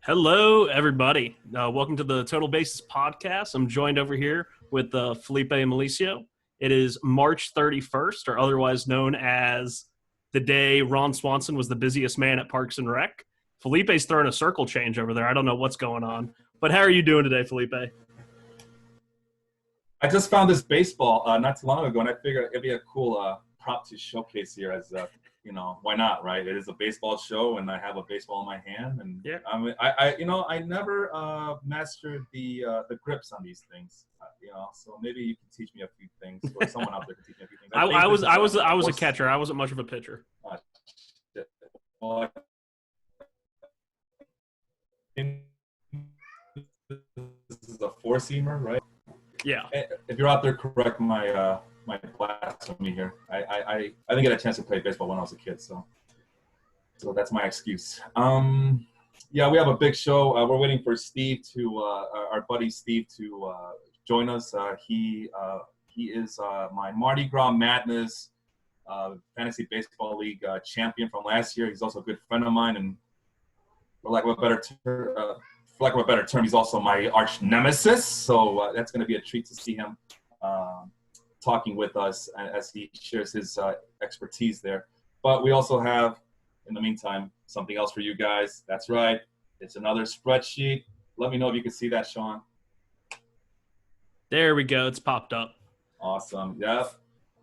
Hello, everybody. Welcome to the Total Basis podcast. I'm joined over here with Felipe and Malicio. It is March 31st, or otherwise known as the day Ron Swanson was the busiest man at Parks and Rec. Felipe's throwing a circle change over there. I don't know what's going on. But how are you doing today, Felipe? I just found this baseball not too long ago, and I figured it'd be a cool prop to showcase here as why not, right? It is a baseball show, and I have a baseball in my hand, and Yeah. I never mastered the grips on these things, so maybe you can teach me a few things, or someone out there can teach me a few things. I was a catcher. I wasn't much of a pitcher. Well, this is a four-seamer, right? Yeah. If you're out there, correct my blasphemy here. I didn't get a chance to play baseball when I was a kid, so that's my excuse. Yeah, we have a big show. We're waiting for Steve our buddy Steve to join us. He is my Mardi Gras Madness Fantasy Baseball League champion from last year. He's also a good friend of mine, and for lack of a better term, he's also my arch nemesis. So that's going to be a treat to see him talking with us as he shares his expertise there. But we also have, in the meantime, something else for you guys. That's right. It's another spreadsheet. Let me know if you can see that, Sean. There we go. It's popped up. Awesome. Yeah.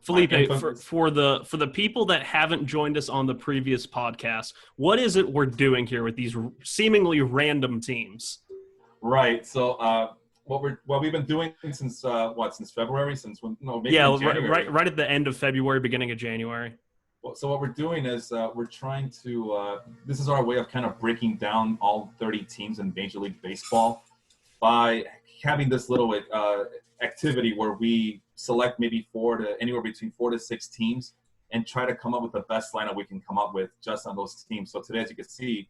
Felipe, for the people that haven't joined us on the previous podcast, what is it we're doing here with these seemingly random teams? Right. So what we've been doing since February, right at the end of February, beginning of January. So what we're doing is we're trying to this is our way of kind of breaking down all 30 teams in Major League Baseball by having this little activity where we select maybe anywhere between 4 to 6 teams and try to come up with the best lineup we can come up with just on those teams. So today, as you can see,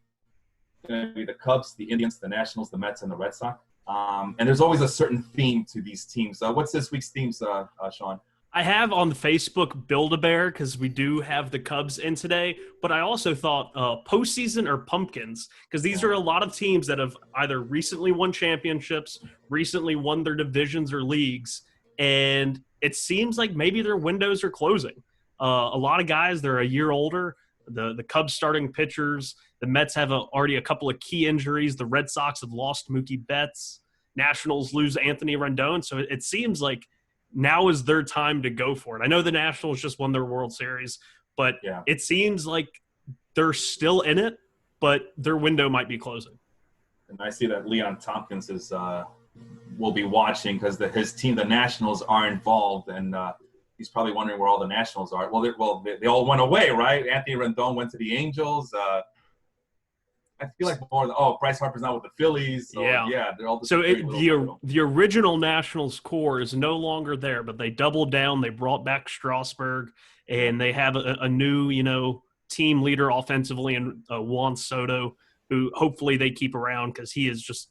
it's going to be the Cubs, the Indians, the Nationals, the Mets, and the Red Sox. And there's always a certain theme to these teams. What's this week's themes, Sean? I have on Facebook Build-A-Bear because we do have the Cubs in today, but I also thought Postseason or Pumpkins because these are a lot of teams that have either recently won championships, recently won their divisions or leagues, and it seems like maybe their windows are closing. A lot of guys, they're a year older. The Cubs starting pitchers, the Mets have already a couple of key injuries. The Red Sox have lost Mookie Betts. Nationals lose Anthony Rendon. So it seems like now is their time to go for it. I know the Nationals just won their World Series, but It seems like they're still in it, but their window might be closing. And I see that Leon Tompkins will be watching because his team, the Nationals, are involved, and he's probably wondering where all the Nationals are. Well, they all went away, right? Anthony Rendon went to the Angels. I feel like Bryce Harper's not with the Phillies. So, yeah, they're all. So the original Nationals core is no longer there, but they doubled down. They brought back Strasburg, and they have a new, team leader offensively in Juan Soto, who hopefully they keep around because he is just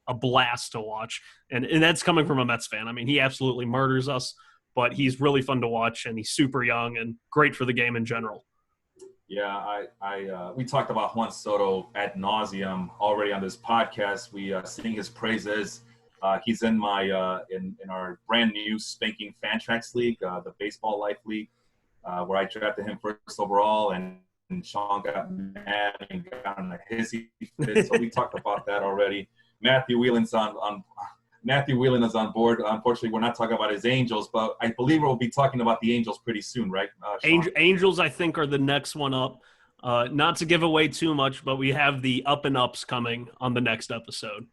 a blast to watch. And that's coming from a Mets fan. I mean, he absolutely murders us, but he's really fun to watch, and he's super young and great for the game in general. Yeah, we talked about Juan Soto ad nauseum already on this podcast. We sing his praises. He's in in our brand new spanking Fantrax League, the Baseball Life League, where I drafted him first overall, and Sean got mad and got on a hissy fit. So we talked about that already. Matthew Whelan is on board. Unfortunately, we're not talking about his Angels, but I believe we'll be talking about the Angels pretty soon, right? Angels, I think, are the next one up. Not to give away too much, but we have the up and ups coming on the next episode.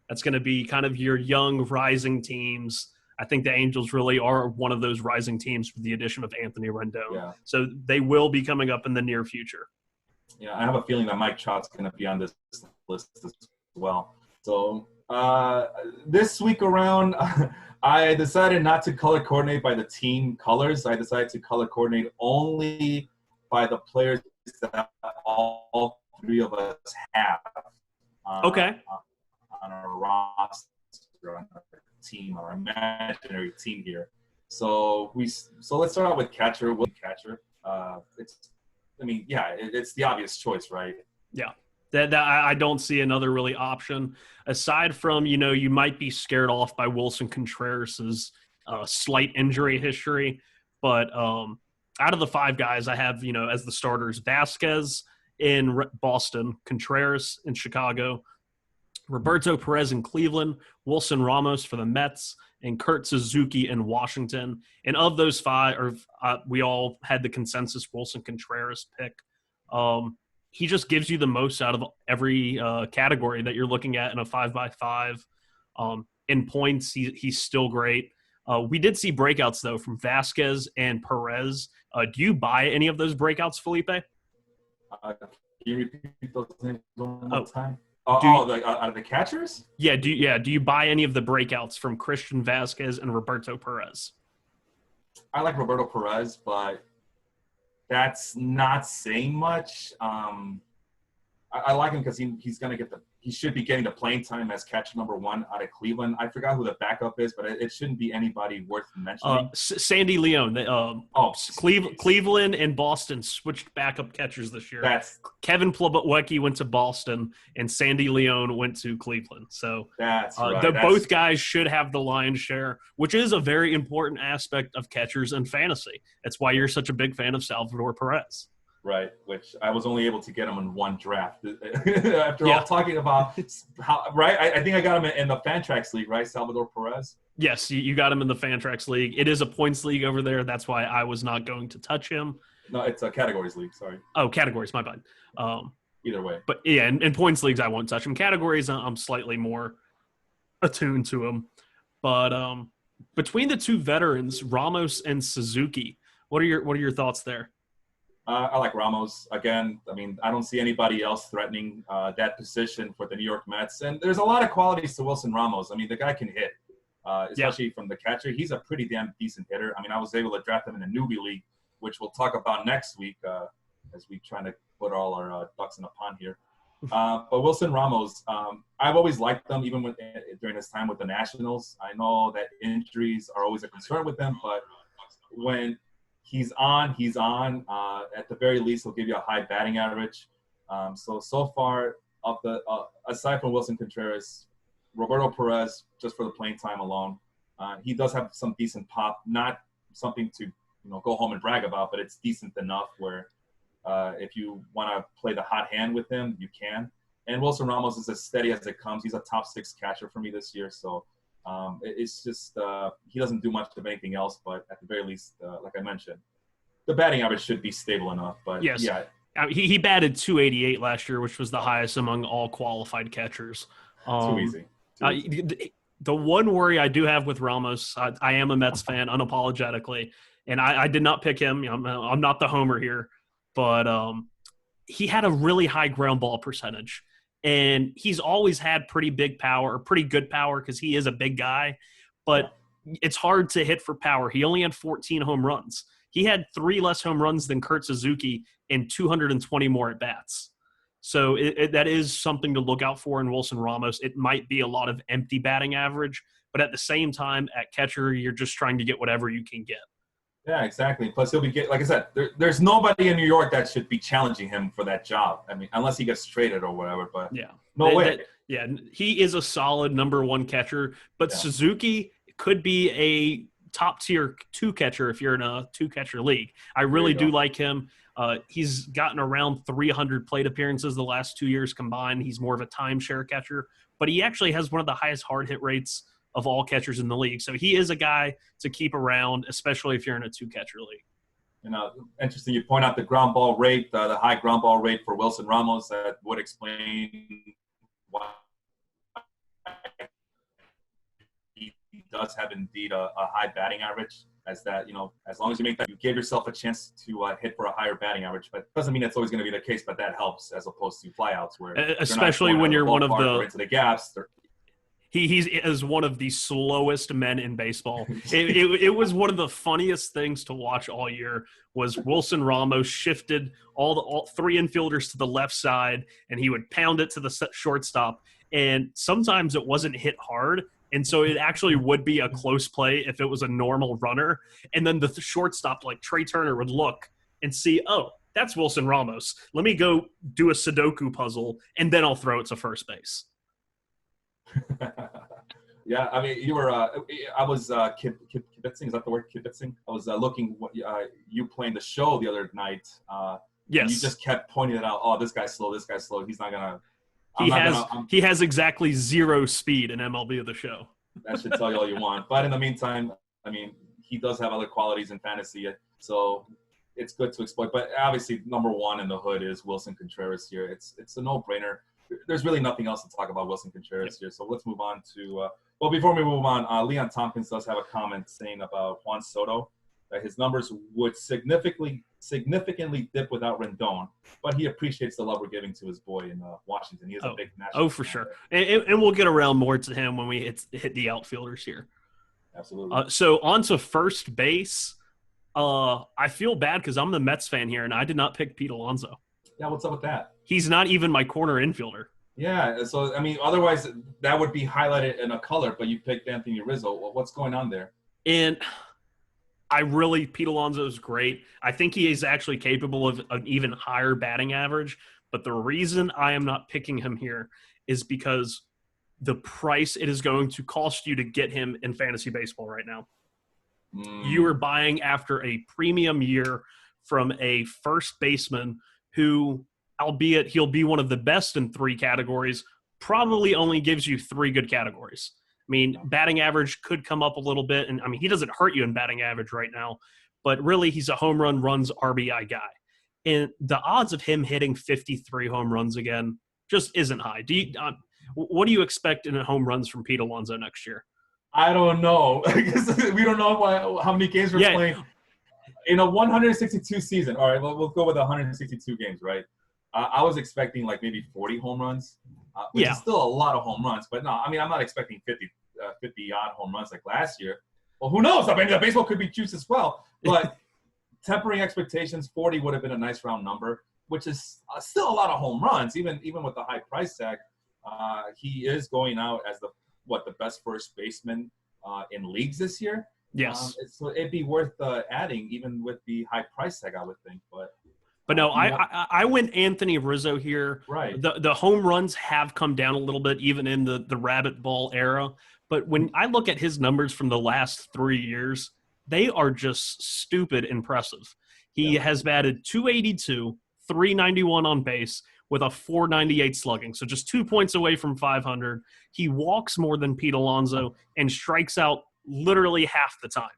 That's going to be kind of your young rising teams. I think the Angels really are one of those rising teams with the addition of Anthony Rendon. Yeah. So they will be coming up in the near future. Yeah, I have a feeling that Mike Trout's going to be on this list as well. So this week around, I decided not to color coordinate by the team colors. I decided to color coordinate only by the players that all three of us have. On our roster, on our team, our imaginary team here. So let's start out with catcher. It's the obvious choice, right? Yeah. I don't see another really option aside from, you might be scared off by Wilson Contreras' slight injury history. But out of the five guys I have, as the starters, Vasquez in Boston, Contreras in Chicago, Roberto Perez in Cleveland, Wilson Ramos for the Mets, and Kurt Suzuki in Washington. And of those five, we all had the consensus Wilson Contreras pick. He just gives you the most out of every category that you're looking at in a 5x5. In points, he's still great. We did see breakouts, though, from Vasquez and Perez. Do you buy any of those breakouts, Felipe? Can you repeat those names one more time? Out of the catchers? Yeah. Do you buy any of the breakouts from Christian Vasquez and Roberto Perez? I like Roberto Perez, but that's not saying much. I like him because he's going to he should be getting the playing time as catcher number one out of Cleveland. I forgot who the backup is, but it shouldn't be anybody worth mentioning. Sandy Leon. Cleveland and Boston switched backup catchers this year. Kevin Plawecki went to Boston, and Sandy Leon went to Cleveland. So that's right. Both guys should have the lion's share, which is a very important aspect of catchers and fantasy. That's why you're such a big fan of Salvador Perez. Right, which I was only able to get him in one draft. After all talking about how, right? I think I got him in the Fantrax League, right? Salvador Perez. Yes, you got him in the Fantrax League. It is a points league over there. That's why I was not going to touch him. No, it's a categories league. Sorry. Oh, categories. My bad. Either way. But yeah, in points leagues, I won't touch him. Categories, I'm slightly more attuned to him. But between the two veterans, Ramos and Suzuki, what are your thoughts there? I like Ramos. Again, I mean, I don't see anybody else threatening that position for the New York Mets. And there's a lot of qualities to Wilson Ramos. I mean, the guy can hit, especially from the catcher. He's a pretty damn decent hitter. I mean, I was able to draft him in a newbie league, which we'll talk about next week as we try to put all our ducks in a pond here. But Wilson Ramos, I've always liked him, even during his time with the Nationals. I know that injuries are always a concern with him, but when he's on. At the very least, he'll give you a high batting average. So far, aside from Wilson Contreras, Roberto Perez, just for the playing time alone, he does have some decent pop. Not something to go home and brag about, but it's decent enough where if you want to play the hot hand with him, you can. And Wilson Ramos is as steady as it comes. He's a top 6 catcher for me this year, so. It's just he doesn't do much of anything else, but at the very least, like I mentioned, the batting average should be stable enough. But yes. Yeah, he batted .288 last year, which was the highest among all qualified catchers. Too easy. The one worry I do have with Ramos, I am a Mets fan unapologetically, and I did not pick him. I'm not the homer here, but he had a really high ground ball percentage. And he's always had pretty big power, or pretty good power, because he is a big guy. But it's hard to hit for power. He only had 14 home runs. He had 3 less home runs than Kurt Suzuki and 220 more at-bats. So that is something to look out for in Wilson Ramos. It might be a lot of empty batting average, but at the same time, at catcher, you're just trying to get whatever you can get. Yeah, exactly. Plus, he'll be like I said, there's nobody in New York that should be challenging him for that job. I mean, unless he gets traded or whatever. But no way. He is a solid number 1 catcher. But Suzuki could be a top tier 2 catcher if you're in a 2 catcher league. I really do like him. He's gotten around 300 plate appearances the last 2 years combined. He's more of a timeshare catcher, but he actually has one of the highest hard hit rates of all catchers in the league. So he is a guy to keep around, especially if you're in a 2-catcher league. Interesting. You point out the ground ball rate, the high ground ball rate for Wilson Ramos. That would explain why he does have indeed a high batting average. As that, as long as you make that, you give yourself a chance to hit for a higher batting average. But it doesn't mean that's always going to be the case. But that helps as opposed to flyouts, where especially when you're one of the into the gaps. He is one of the slowest men in baseball. It was one of the funniest things to watch all year was Wilson Ramos shifted all 3 infielders to the left side, and he would pound it to the shortstop. And sometimes it wasn't hit hard, and so it actually would be a close play if it was a normal runner. And then the shortstop, like Trey Turner, would look and see, oh, that's Wilson Ramos. Let me go do a Sudoku puzzle, and then I'll throw it to first base. Yeah, I mean, you were. I was kibitzing. Is that the word, kibitzing? I was looking you playing the show the other night. Yes. And you just kept pointing it out. Oh, this guy's slow. This guy's slow. He's not gonna. He has exactly 0 speed in MLB of the show. That should tell you all you want. But in the meantime, I mean, he does have other qualities in fantasy, so it's good to exploit. But obviously, number one in the hood is Wilson Contreras here. It's a no-brainer. There's really nothing else to talk about Wilson Contreras here. So let's move on to well, before we move on, Leon Tompkins does have a comment saying about Juan Soto that his numbers would significantly dip without Rendon, but he appreciates the love we're giving to his boy in Washington. He is a big national for sure. And we'll get around more to him when we hit the outfielders here. Absolutely. So on to first base. I feel bad because I'm the Mets fan here, and I did not pick Pete Alonso. Yeah, what's up with that? He's not even my corner infielder. Yeah, so, I mean, otherwise that would be highlighted in a color, but you picked Anthony Rizzo. Well, what's going on there? And Pete Alonso is great. I think he is actually capable of an even higher batting average, but the reason I am not picking him here is because the price it is going to cost you to get him in fantasy baseball right now. You are buying after a premium year from a first baseman who, albeit he'll be one of the best in 3 categories, probably only gives you 3 good categories. I mean, batting average could come up a little bit, and I mean, he doesn't hurt you in batting average right now, but really he's a home run runs RBI guy. And the odds of him hitting 53 home runs again just isn't high. What do you expect in home runs from Pete Alonso next year? I don't know. We don't know how many games we're playing. In a 162 season, all right, we'll go with 162 games, right? I was expecting like maybe 40 home runs, which is still a lot of home runs. But no, I mean, I'm not expecting 50-odd home runs like last year. Well, who knows? I mean, the baseball could be juiced as well. But tempering expectations, 40 would have been a nice round number, which is still a lot of home runs, even with the high price tag. He is going out as the best first baseman in leagues this year. Yes. So it'd be worth adding, even with the high price tag, I would think. But no, I went Anthony Rizzo here. Right. The home runs have come down a little bit, even in the rabbit ball era. But when I look at his numbers from the last 3 years, they are just stupid impressive. He has batted .282, .391 on base, with a .498 slugging, so just 2 points away from 500. He walks more than Pete Alonso and strikes out literally half the time.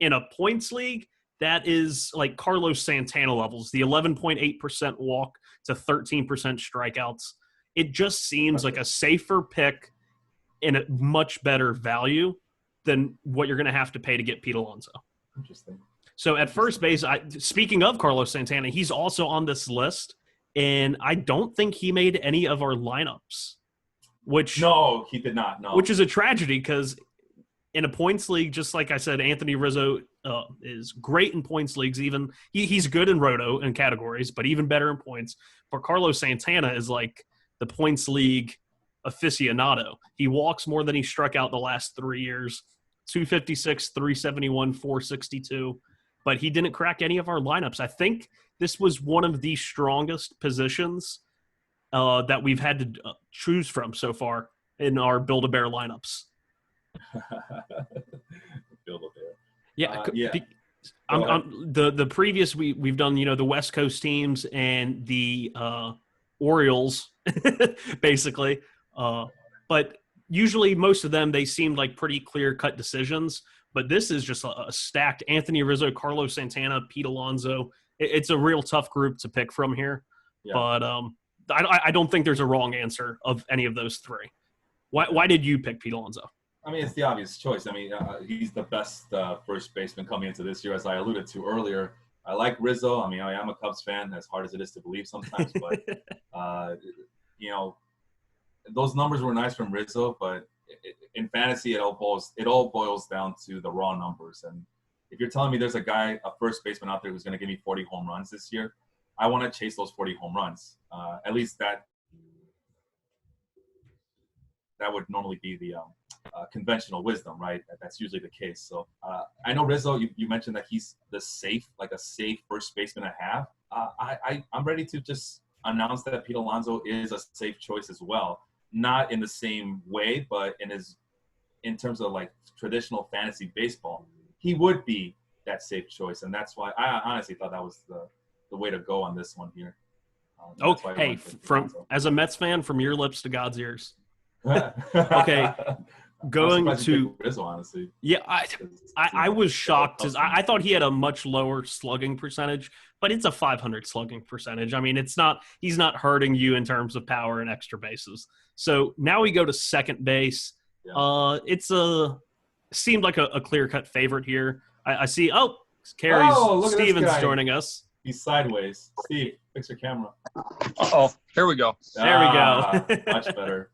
In a points league, that is like Carlos Santana levels, the 11.8% walk to 13% strikeouts. It just seems like a safer pick and a much better value than what you're going to have to pay to get Pete Alonso. Interesting. So at first base, speaking of Carlos Santana, he's also on this list. And I don't think he made any of our lineups. No, he did not. No. Which is a tragedy because in a points league, just like I said, Anthony Rizzo is great in points leagues. Even he's good in roto and categories, but even better in points. But Carlos Santana is like the points league aficionado. He walks more than he struck out the last 3 years. 256, 371, 462. But he didn't crack any of our lineups. I think this was one of the strongest positions that we've had to choose from so far in our Build-A-Bear lineups. Build-A-Bear. Yeah. Yeah. The previous we've done, the West Coast teams and the Orioles, basically. But usually most of them, they seemed like pretty clear-cut decisions. But this is just a stacked Anthony Rizzo, Carlos Santana, Pete Alonso. It's a real tough group to pick from here. Yeah. But I don't think there's a wrong answer of any of those 3. Why did you pick Pete Alonso? I mean, it's the obvious choice. I mean, he's the best first baseman coming into this year, as I alluded to earlier. I like Rizzo. I mean, I'm a Cubs fan, as hard as it is to believe sometimes. But, those numbers were nice from Rizzo, but in fantasy, it all boils down to the raw numbers. And if you're telling me there's a first baseman out there who's going to give me 40 home runs this year, I want to chase those 40 home runs. At least that would normally be the conventional wisdom, right? That's usually the case. So I know Rizzo, you mentioned that he's a safe first baseman to have. I'm ready to just announce that Pete Alonso is a safe choice as well. Not in the same way, but in terms of like traditional fantasy baseball, he would be that safe choice, and that's why I honestly thought that was the way to go on this one here. Hey, as a Mets fan, from your lips to God's ears. Okay, going to Rizzo, honestly. Yeah, I was shocked. I thought he had a much lower slugging percentage, but it's a 500 slugging percentage. I mean, he's not hurting you in terms of power and extra bases. So now we go to second base. Yeah. Seemed like a clear-cut favorite here. I see. Oh, Stevens joining us. He's sideways. Steve, fix your camera. Here we go. There we go. Much better.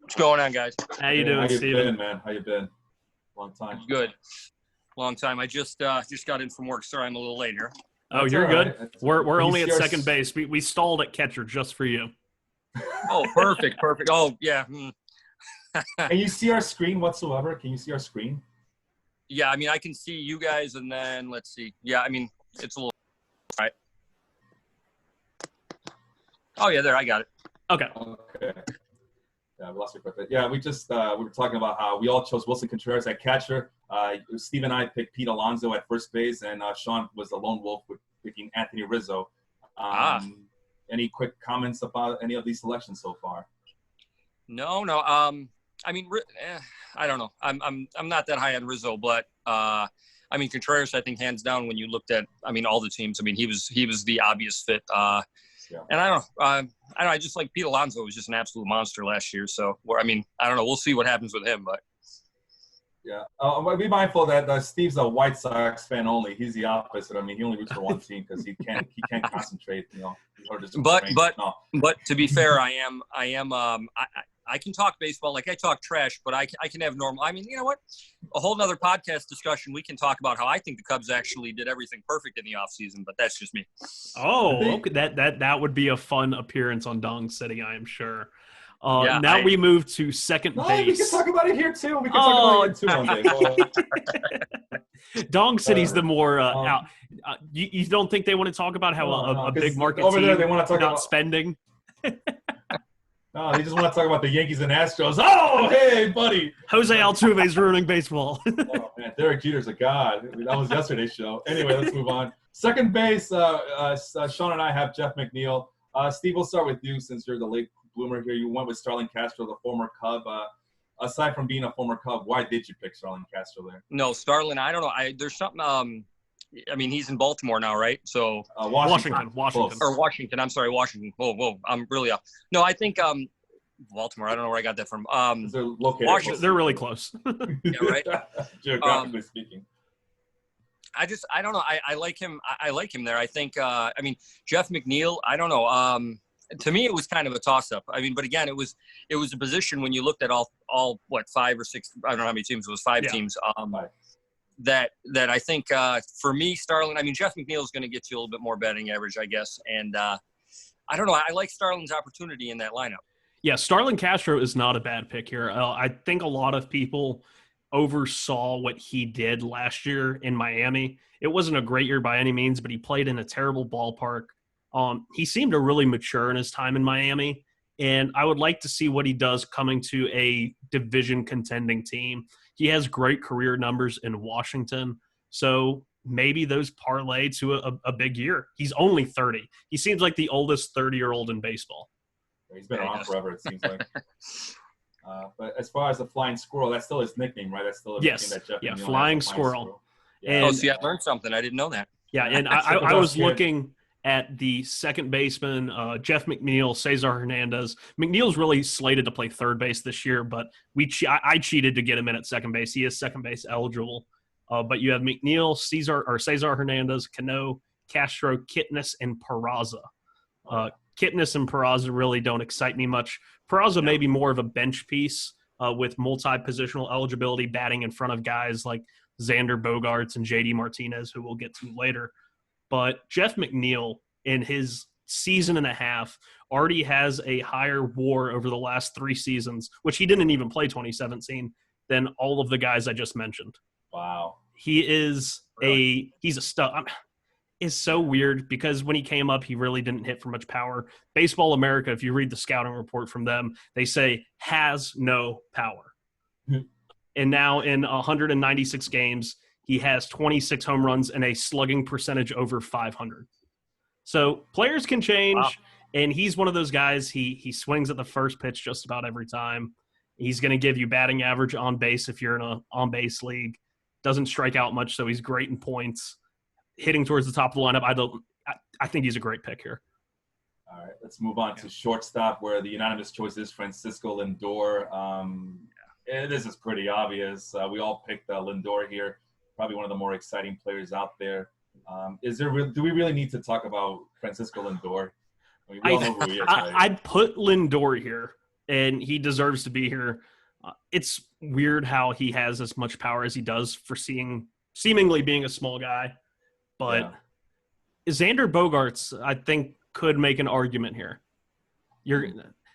What's going on, guys? How you doing, Steven? How you been, man? How you been? Long time. Good. Long time. I just got in from work. Sorry, I'm a little late here. Oh, you're good. We're only at second base. We stalled at catcher just for you. Oh, perfect. Oh, yeah. Can you see our screen whatsoever? Can you see our screen? Yeah, I mean, I can see you guys, and then let's see. Yeah, I mean, it's a little. All right. Oh, yeah, there. I got it. Okay. Yeah, we lost it quickly. Yeah, we were talking about how we all chose Wilson Contreras at catcher. Steve and I picked Pete Alonso at first base, and Sean was the lone wolf with picking Anthony Rizzo. Any quick comments about any of these selections so far? No. I mean, I don't know. I'm not that high on Rizzo, but I mean, Contreras, I think hands down when you looked at, I mean, all the teams. I mean, he was the obvious fit. Yeah. And I don't know. I just like Pete Alonso was just an absolute monster last year. So, I mean, I don't know. We'll see what happens with him, but. Yeah. Be mindful that Steve's a White Sox fan only. He's the opposite. I mean, he only roots for one team because he can't concentrate. You know. But to be fair, I can talk baseball like I talk trash, but I can have normal. I mean, you know what? A whole nother podcast discussion. We can talk about how I think the Cubs actually did everything perfect in the offseason, but that's just me. Oh, okay. That would be a fun appearance on Dong City, I am sure. We move to second base. We can talk about it here too. We can talk about it here too one day. Dong City's the more out. You don't think they want to talk about how a big market over team there they want to talk not about spending? No, they just want to talk about the Yankees and Astros. Oh, hey, buddy. Jose Altuve's ruining baseball. Oh, man, Derek Jeter's a god. That was yesterday's show. Anyway, let's move on. Second base, Sean and I have Jeff McNeil. Steve, we'll start with you since you're the late bloomer here. You went with Starlin Castro, the former Cub. Aside from being a former Cub, why did you pick Starlin Castro there? No, Starlin, I don't know. There's something I mean, he's in Baltimore now, right? So Washington. Or Washington. I'm sorry, Washington. Whoa. I'm really off. No, I think Baltimore. I don't know where I got that from. Washington. They're really close. Yeah, right. Geographically speaking. I don't know. I like him. I like him there. I think. I mean, Jeff McNeil. I don't know. To me, it was kind of a toss-up. I mean, but again, it was a position when you looked at all 5 or 6. I don't know how many teams. It was 5 teams. That I think for me, Starlin, I mean, Jeff McNeil is going to get you a little bit more batting average, I guess. And I don't know. I like Starlin's opportunity in that lineup. Yeah, Starlin Castro is not a bad pick here. I think a lot of people oversaw what he did last year in Miami. It wasn't a great year by any means, but he played in a terrible ballpark. He seemed to really mature in his time in Miami. And I would like to see what he does coming to a division contending team. He has great career numbers in Washington. So maybe those parlay to a big year. He's only 30. He seems like the oldest 30-year-old in baseball. He's been around forever, it seems like. But as far as the Flying Squirrel, that's still his nickname, right? That's still a nickname that Jeff McNeil Flying Squirrel. Yeah. And, see, I learned something. I didn't know that. Yeah, and I was looking at the second baseman, Jeff McNeil, Cesar Hernandez. McNeil's really slated to play third base this year, but I cheated to get him in at second base. He is second base eligible. But you have McNeil, Cesar Hernandez, Cano, Castro, Kitness, and Peraza. Kitness and Peraza really don't excite me much. Peraza may be more of a bench piece with multi-positional eligibility, batting in front of guys like Xander Bogaerts and JD Martinez, who we'll get to later. But Jeff McNeil, in his season and a half, already has a higher WAR over the last 3 seasons, which he didn't even play 2017, than all of the guys I just mentioned. Wow. He's a stud. is so weird because when he came up, he really didn't hit for much power. Baseball America, if you read the scouting report from them, they say has no power. And now in 196 games, he has 26 home runs and a slugging percentage over 500. So players can change, Wow. and he's one of those guys. He swings at the first pitch just about every time. He's going to give you batting average on base if you're in a on-base league. Doesn't strike out much, so he's great in points. Hitting towards the top of the lineup, I think he's a great pick here. All right, let's move on to shortstop, where the unanimous choice is Francisco Lindor. This is pretty obvious. We all picked Lindor here. Probably one of the more exciting players out there. Do we really need to talk about Francisco Lindor? I mean, we all know who he is. Right? I'd put Lindor here, and he deserves to be here. It's weird how he has as much power as he does for seemingly being a small guy. But Xander Bogaerts, I think, could make an argument here.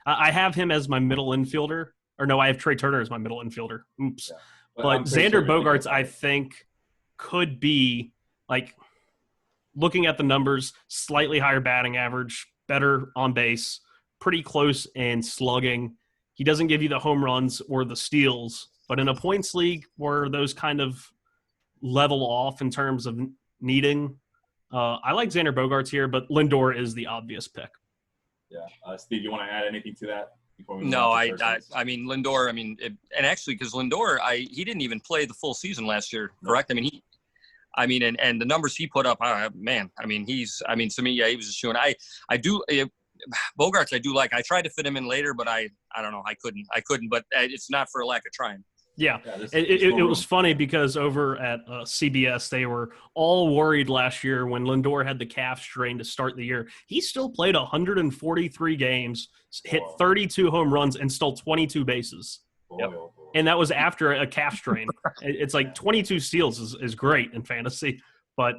I have him as my middle infielder. Or no, I have Trey Turner as my middle infielder. Oops. Yeah. But Xander Bogaerts, I think, could be, like, looking at the numbers, slightly higher batting average, better on base, pretty close in slugging. He doesn't give you the home runs or the steals, but in a points league where those kind of level off in terms of needing, I like Xander Bogaerts here, but Lindor is the obvious pick. Yeah. Steve, you want to add anything to that? No, I mean Lindor. I mean, and actually, because Lindor, he didn't even play the full season last year, correct? I mean, and the numbers he put up, man. I mean, to me, yeah, he was just showing. Bogaerts, I do like. I tried to fit him in later, but I don't know, I couldn't. But it's not for a lack of trying. Yeah, it was funny because over at CBS, they were all worried last year when Lindor had the calf strain to start the year. He still played 143 games, hit 32 home runs, and stole 22 bases. Yep. And that was after a calf strain. It's like 22 steals is great in fantasy. But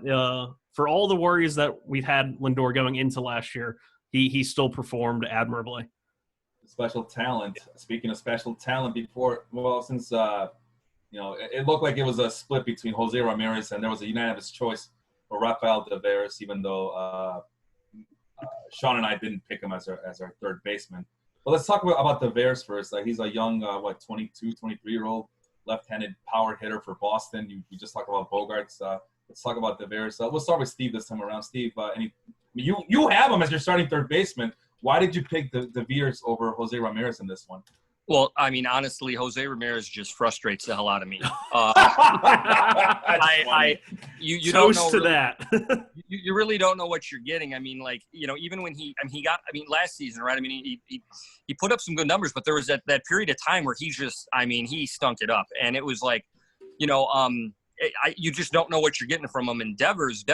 for all the worries that we've had Lindor going into last year, he still performed admirably. Special talent. Speaking of special talent, since it looked like it was a split between Jose Ramirez and there was a unanimous choice for Rafael Devers, even though Sean and I didn't pick him as our third baseman. But let's talk about Devers first. He's a young, 22, 23-year-old left-handed power hitter for Boston. You just talked about Bogaerts. Let's talk about Devers. We'll start with Steve this time around. Steve, you have him as your starting third baseman. Why did you pick the Veers over Jose Ramirez in this one? Well, I mean, honestly, Jose Ramirez just frustrates the hell out of me. You don't know to that. you really don't know what you're getting. I mean, even when he last season, right? I mean, he put up some good numbers, but there was that period of time where he stunk it up, and it was like, you just don't know what you're getting from him. And Devers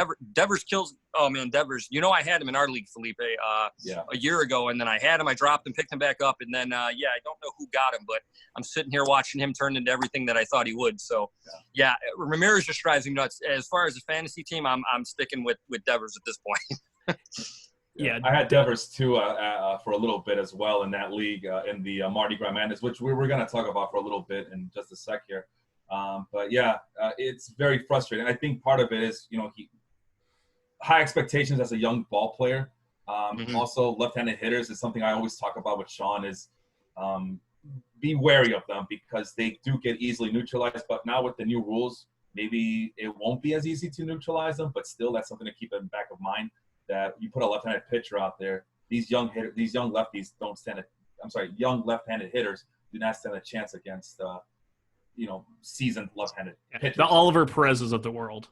kills. Oh man, Devers. I had him in our league, Felipe, a year ago, and then I had him. I dropped him, picked him back up, and then I don't know who got him, but I'm sitting here watching him turn into everything that I thought he would. So, Ramirez just drives me nuts. As far as a fantasy team, I'm sticking with Devers at this point. Yeah, I had Devers too for a little bit as well in that league in the Mardi Gras Madness, which we're going to talk about for a little bit in just a sec here. It's very frustrating. I think part of it is, high expectations as a young ball player. Also, left-handed hitters is something I always talk about with Sean is be wary of them because they do get easily neutralized. But now with the new rules, maybe it won't be as easy to neutralize them. But still, that's something to keep in the back of mind that you put a left-handed pitcher out there. These young lefties don't stand a – young left-handed hitters do not stand a chance against seasoned left-handed pitchers. The Oliver Perez's of the world.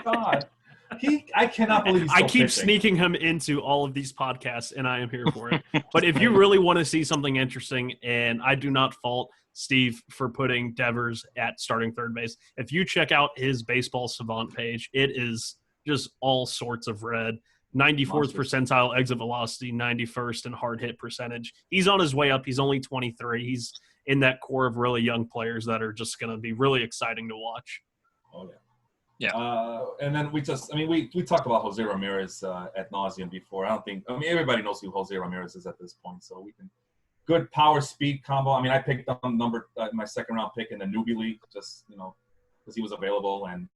God. I cannot believe he's still I keep pitching. sneaking him into all of these podcasts, and I am here for it. But if you really want to see something interesting, and I do not fault Steve for putting Devers at starting third base, if you check out his Baseball Savant page, it is just all sorts of red. 94th percentile exit velocity, 91st in hard hit percentage. He's on his way up. He's only 23. He's in that core of really young players that are just going to be really exciting to watch. Oh, yeah. Yeah. And then we talked about Jose Ramirez ad nauseum before. Everybody knows who Jose Ramirez is at this point, so we can good power speed combo. I picked up my second round pick in the newbie league just because he was available, and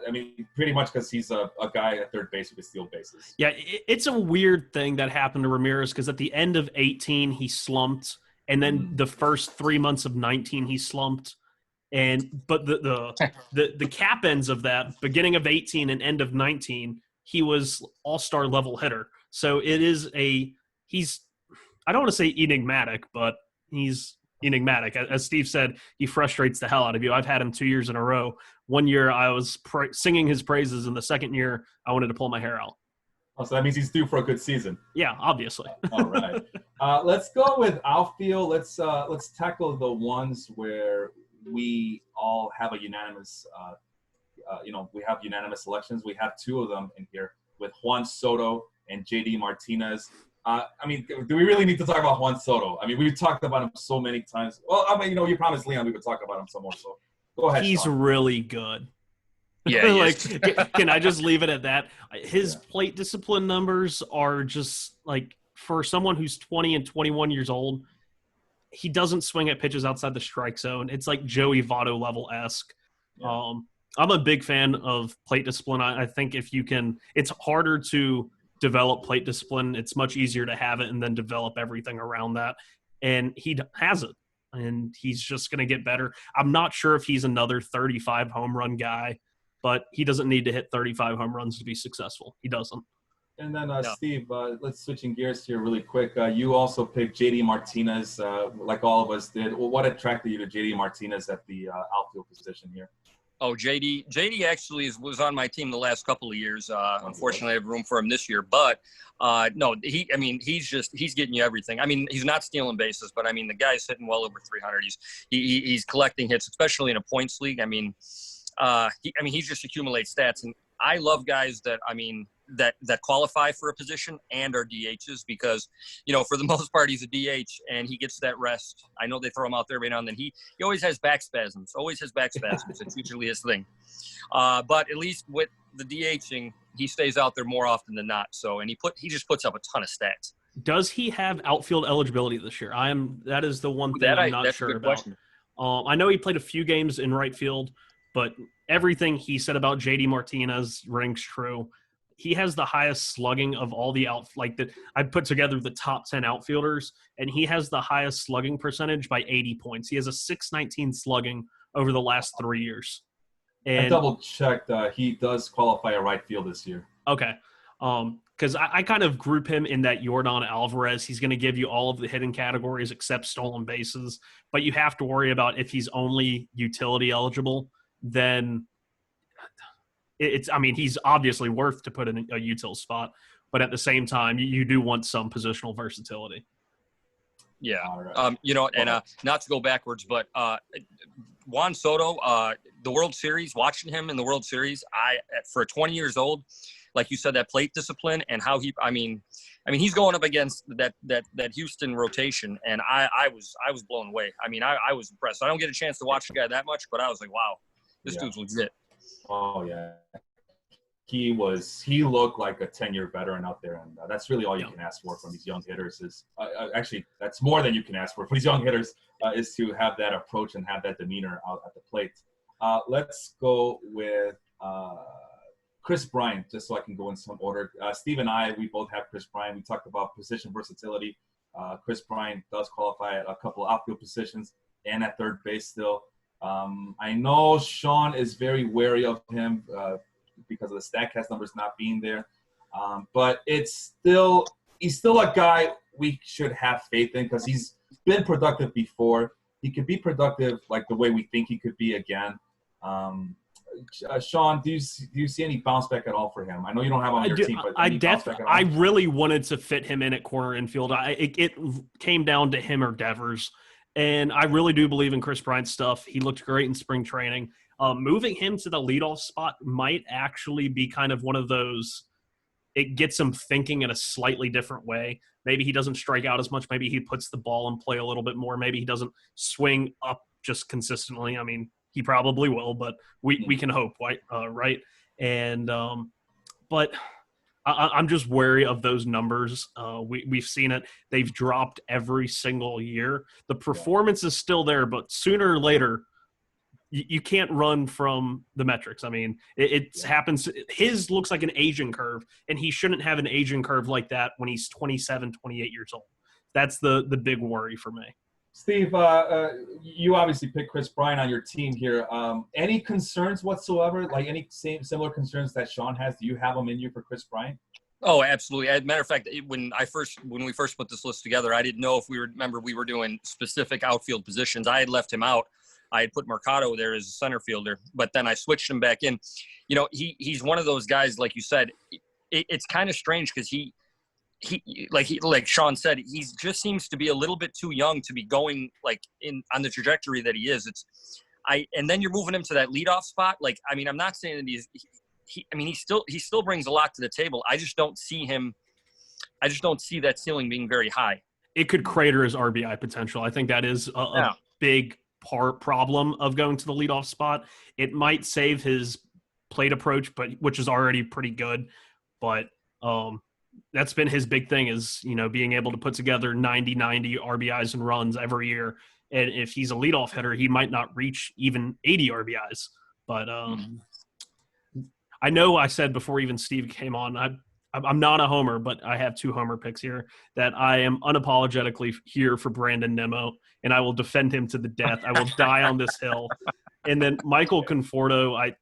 I mean, pretty much because he's a guy at third base who can steal bases. Yeah, it's a weird thing that happened to Ramirez because at the end of 18 he slumped, and then the first 3 months of 19 he slumped, but the cap ends of that, beginning of 18 and end of 19, he was all-star level hitter. So he's I don't want to say enigmatic, but he's enigmatic. As Steve said, he frustrates the hell out of you. I've had him 2 years in a row. 1 year I was singing his praises, and the second year I wanted to pull my hair out. Oh, so that means he's due for a good season. Yeah, obviously. All right. Let's go with outfield. Let's tackle the ones where we all have a unanimous, we have unanimous selections. We have two of them in here with Juan Soto and JD Martinez. I mean, do we really need to talk about Juan Soto? I mean, we've talked about him so many times. Well, I mean, you promised Leon we would talk about him some more. So go ahead. He's Sean. really good. Yeah. Can I just leave it at that? His plate discipline numbers are just like, for someone who's 20 and 21 years old, he doesn't swing at pitches outside the strike zone. It's like Joey Votto level-esque. Yeah. I'm a big fan of plate discipline. I think it's harder to develop plate discipline. It's much easier to have it and then develop everything around that. And he has it, and he's just going to get better. I'm not sure if he's another 35 home run guy, but he doesn't need to hit 35 home runs to be successful. He doesn't. And then, Steve, let's switching gears here really quick. You also picked JD Martinez, like all of us did. Well, what attracted you to JD Martinez at the outfield position here? Oh, JD actually was on my team the last couple of years. Unfortunately, I have room for him this year. But no, he's getting you everything. I mean, he's not stealing bases, but I mean, the guy's hitting well over 300. He's collecting hits, especially in a points league. I mean, he just accumulates stats, and I love guys that that qualify for a position and are DHs because, for the most part, he's a DH and he gets that rest. I know they throw him out there every now and then. He always has back spasms. It's usually his thing. But at least with the DHing, he stays out there more often than not. So, and he just puts up a ton of stats. Does he have outfield eligibility this year? That is the one thing I'm not sure about. I know he played a few games in right field, but everything he said about JD Martinez rings true. He has the highest slugging of all the I put together the top 10 outfielders, and he has the highest slugging percentage by 80 points. He has a 619 slugging over the last 3 years. And I double-checked. He does qualify at right field this year. Okay. Because I kind of group him in that Yordan Alvarez. He's going to give you all of the hitting categories except stolen bases, but you have to worry about if he's only utility eligible, then he's obviously worth to put in a util spot, but at the same time, you do want some positional versatility. Yeah. Right. Not to go backwards, but Juan Soto, the World Series, watching him in the World Series, for 20 years old, like you said, that plate discipline and how he's going up against that Houston rotation, and I was blown away. I mean, I was impressed. I don't get a chance to watch the guy that much, but I was like, wow, this dude's legit. Oh yeah, he looked like a 10-year veteran out there, and that's really all you can ask for from these young hitters. Is actually that's more than you can ask for from these young hitters is to have that approach and have that demeanor out at the plate. Let's go with Chris Bryant, just so I can go in some order. Steve and we both have Chris Bryant. We talked about position versatility. Chris Bryant does qualify at a couple of outfield positions and at third base still. I know Sean is very wary of him because of the StatCast numbers not being there. But he's still a guy we should have faith in because he's been productive before. He could be productive like the way we think he could be again. Sean, do you see any bounce back at all for him? I know you don't have him on your team, but I really wanted to fit him in at corner infield. It came down to him or Devers. And I really do believe in Chris Bryant's stuff. He looked great in spring training. Moving him to the leadoff spot might actually be kind of one of those, it gets him thinking in a slightly different way. Maybe he doesn't strike out as much. Maybe he puts the ball in play a little bit more. Maybe he doesn't swing up just consistently. I mean, he probably will, but we can hope, right? And but I'm just wary of those numbers. We've seen it. They've dropped every single year. The performance is still there, but sooner or later, you can't run from the metrics. I mean, it happens. His looks like an aging curve, and he shouldn't have an aging curve like that when he's 27, 28 years old. That's the big worry for me. Steve, you obviously picked Chris Bryant on your team here. Any concerns whatsoever? Like any similar concerns that Sean has? Do you have them in you for Chris Bryant? Oh, absolutely. As a matter of fact, when we first put this list together, I didn't know if we were doing specific outfield positions. I had left him out. I had put Mercado there as a center fielder, but then I switched him back in. You know, he's one of those guys, like you said. It's kind of strange because he like Sean said, he just seems to be a little bit too young to be going on the trajectory that he is. And then you're moving him to that leadoff spot. Like, I mean, I'm not saying that he still brings a lot to the table. I just don't see that ceiling being very high. It could crater his RBI potential. I think that is a big problem of going to the leadoff spot. It might save his plate approach, which is already pretty good. But that's been his big thing is, you know, being able to put together 90 RBIs and runs every year. And if he's a leadoff hitter, he might not reach even 80 RBIs. But I know I said before even Steve came on, I'm not a homer, but I have 2 homer picks here, that I am unapologetically here for Brandon Nimmo, and I will defend him to the death. I will die on this hill. And then Michael Conforto,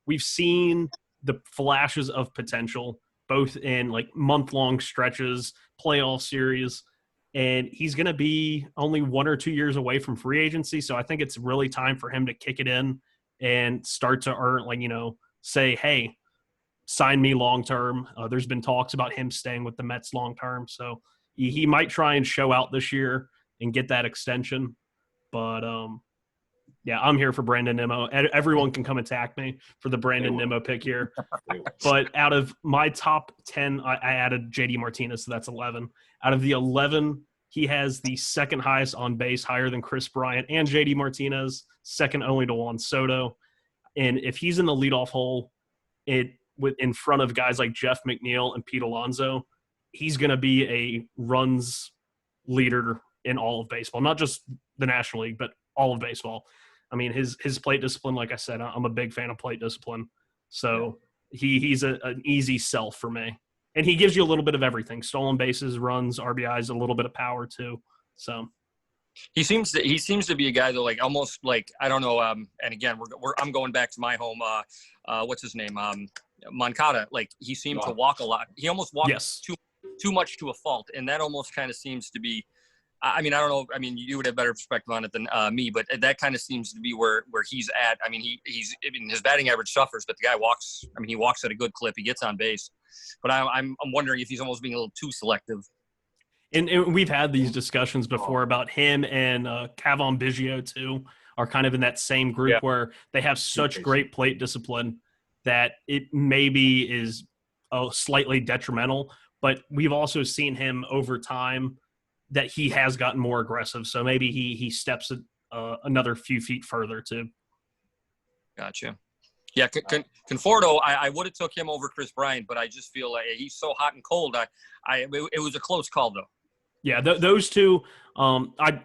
we've seen the flashes of potential, both in like month-long stretches, playoff series, and he's going to be only 1 or 2 years away from free agency. So I think it's really time for him to kick it in and start to earn, like, you know, say, hey, sign me long-term. There's been talks about him staying with the Mets long-term. So he might try and show out this year and get that extension. But yeah, I'm here for Brandon Nimmo. Everyone can come attack me for the Brandon Nimmo pick here. But out of my top 10, I added JD Martinez, so that's 11. Out of the 11, he has the second highest on base, higher than Chris Bryant and JD Martinez, second only to Juan Soto. And if he's in the leadoff hole, in front of guys like Jeff McNeil and Pete Alonso, he's going to be a runs leader in all of baseball, not just the National League, but all of baseball. I mean, his plate discipline, like I said, I'm a big fan of plate discipline. So he's an easy sell for me. And he gives you a little bit of everything: stolen bases, runs, RBIs, a little bit of power too. So he seems to be a guy though, like almost like, I don't know. And again, I'm going back to my home. What's his name? Moncada. Like, he seemed to walk a lot. He almost walks too much to a fault, and that almost kind of seems to be. I mean, I don't know. I mean, you would have better perspective on it than me, but that kind of seems to be where he's at. I mean, his batting average suffers, but the guy walks. I mean, he walks at a good clip. He gets on base, but I'm wondering if he's almost being a little too selective. And we've had these discussions before about him and Kavon Biggio too, are kind of in that same group where they have such great plate discipline that it maybe is slightly detrimental. But we've also seen him over time that he has gotten more aggressive. So maybe he steps another few feet further too. Gotcha. Yeah, Conforto, I would have took him over Chris Bryant, but I just feel like he's so hot and cold. It was a close call though. Yeah, those two, I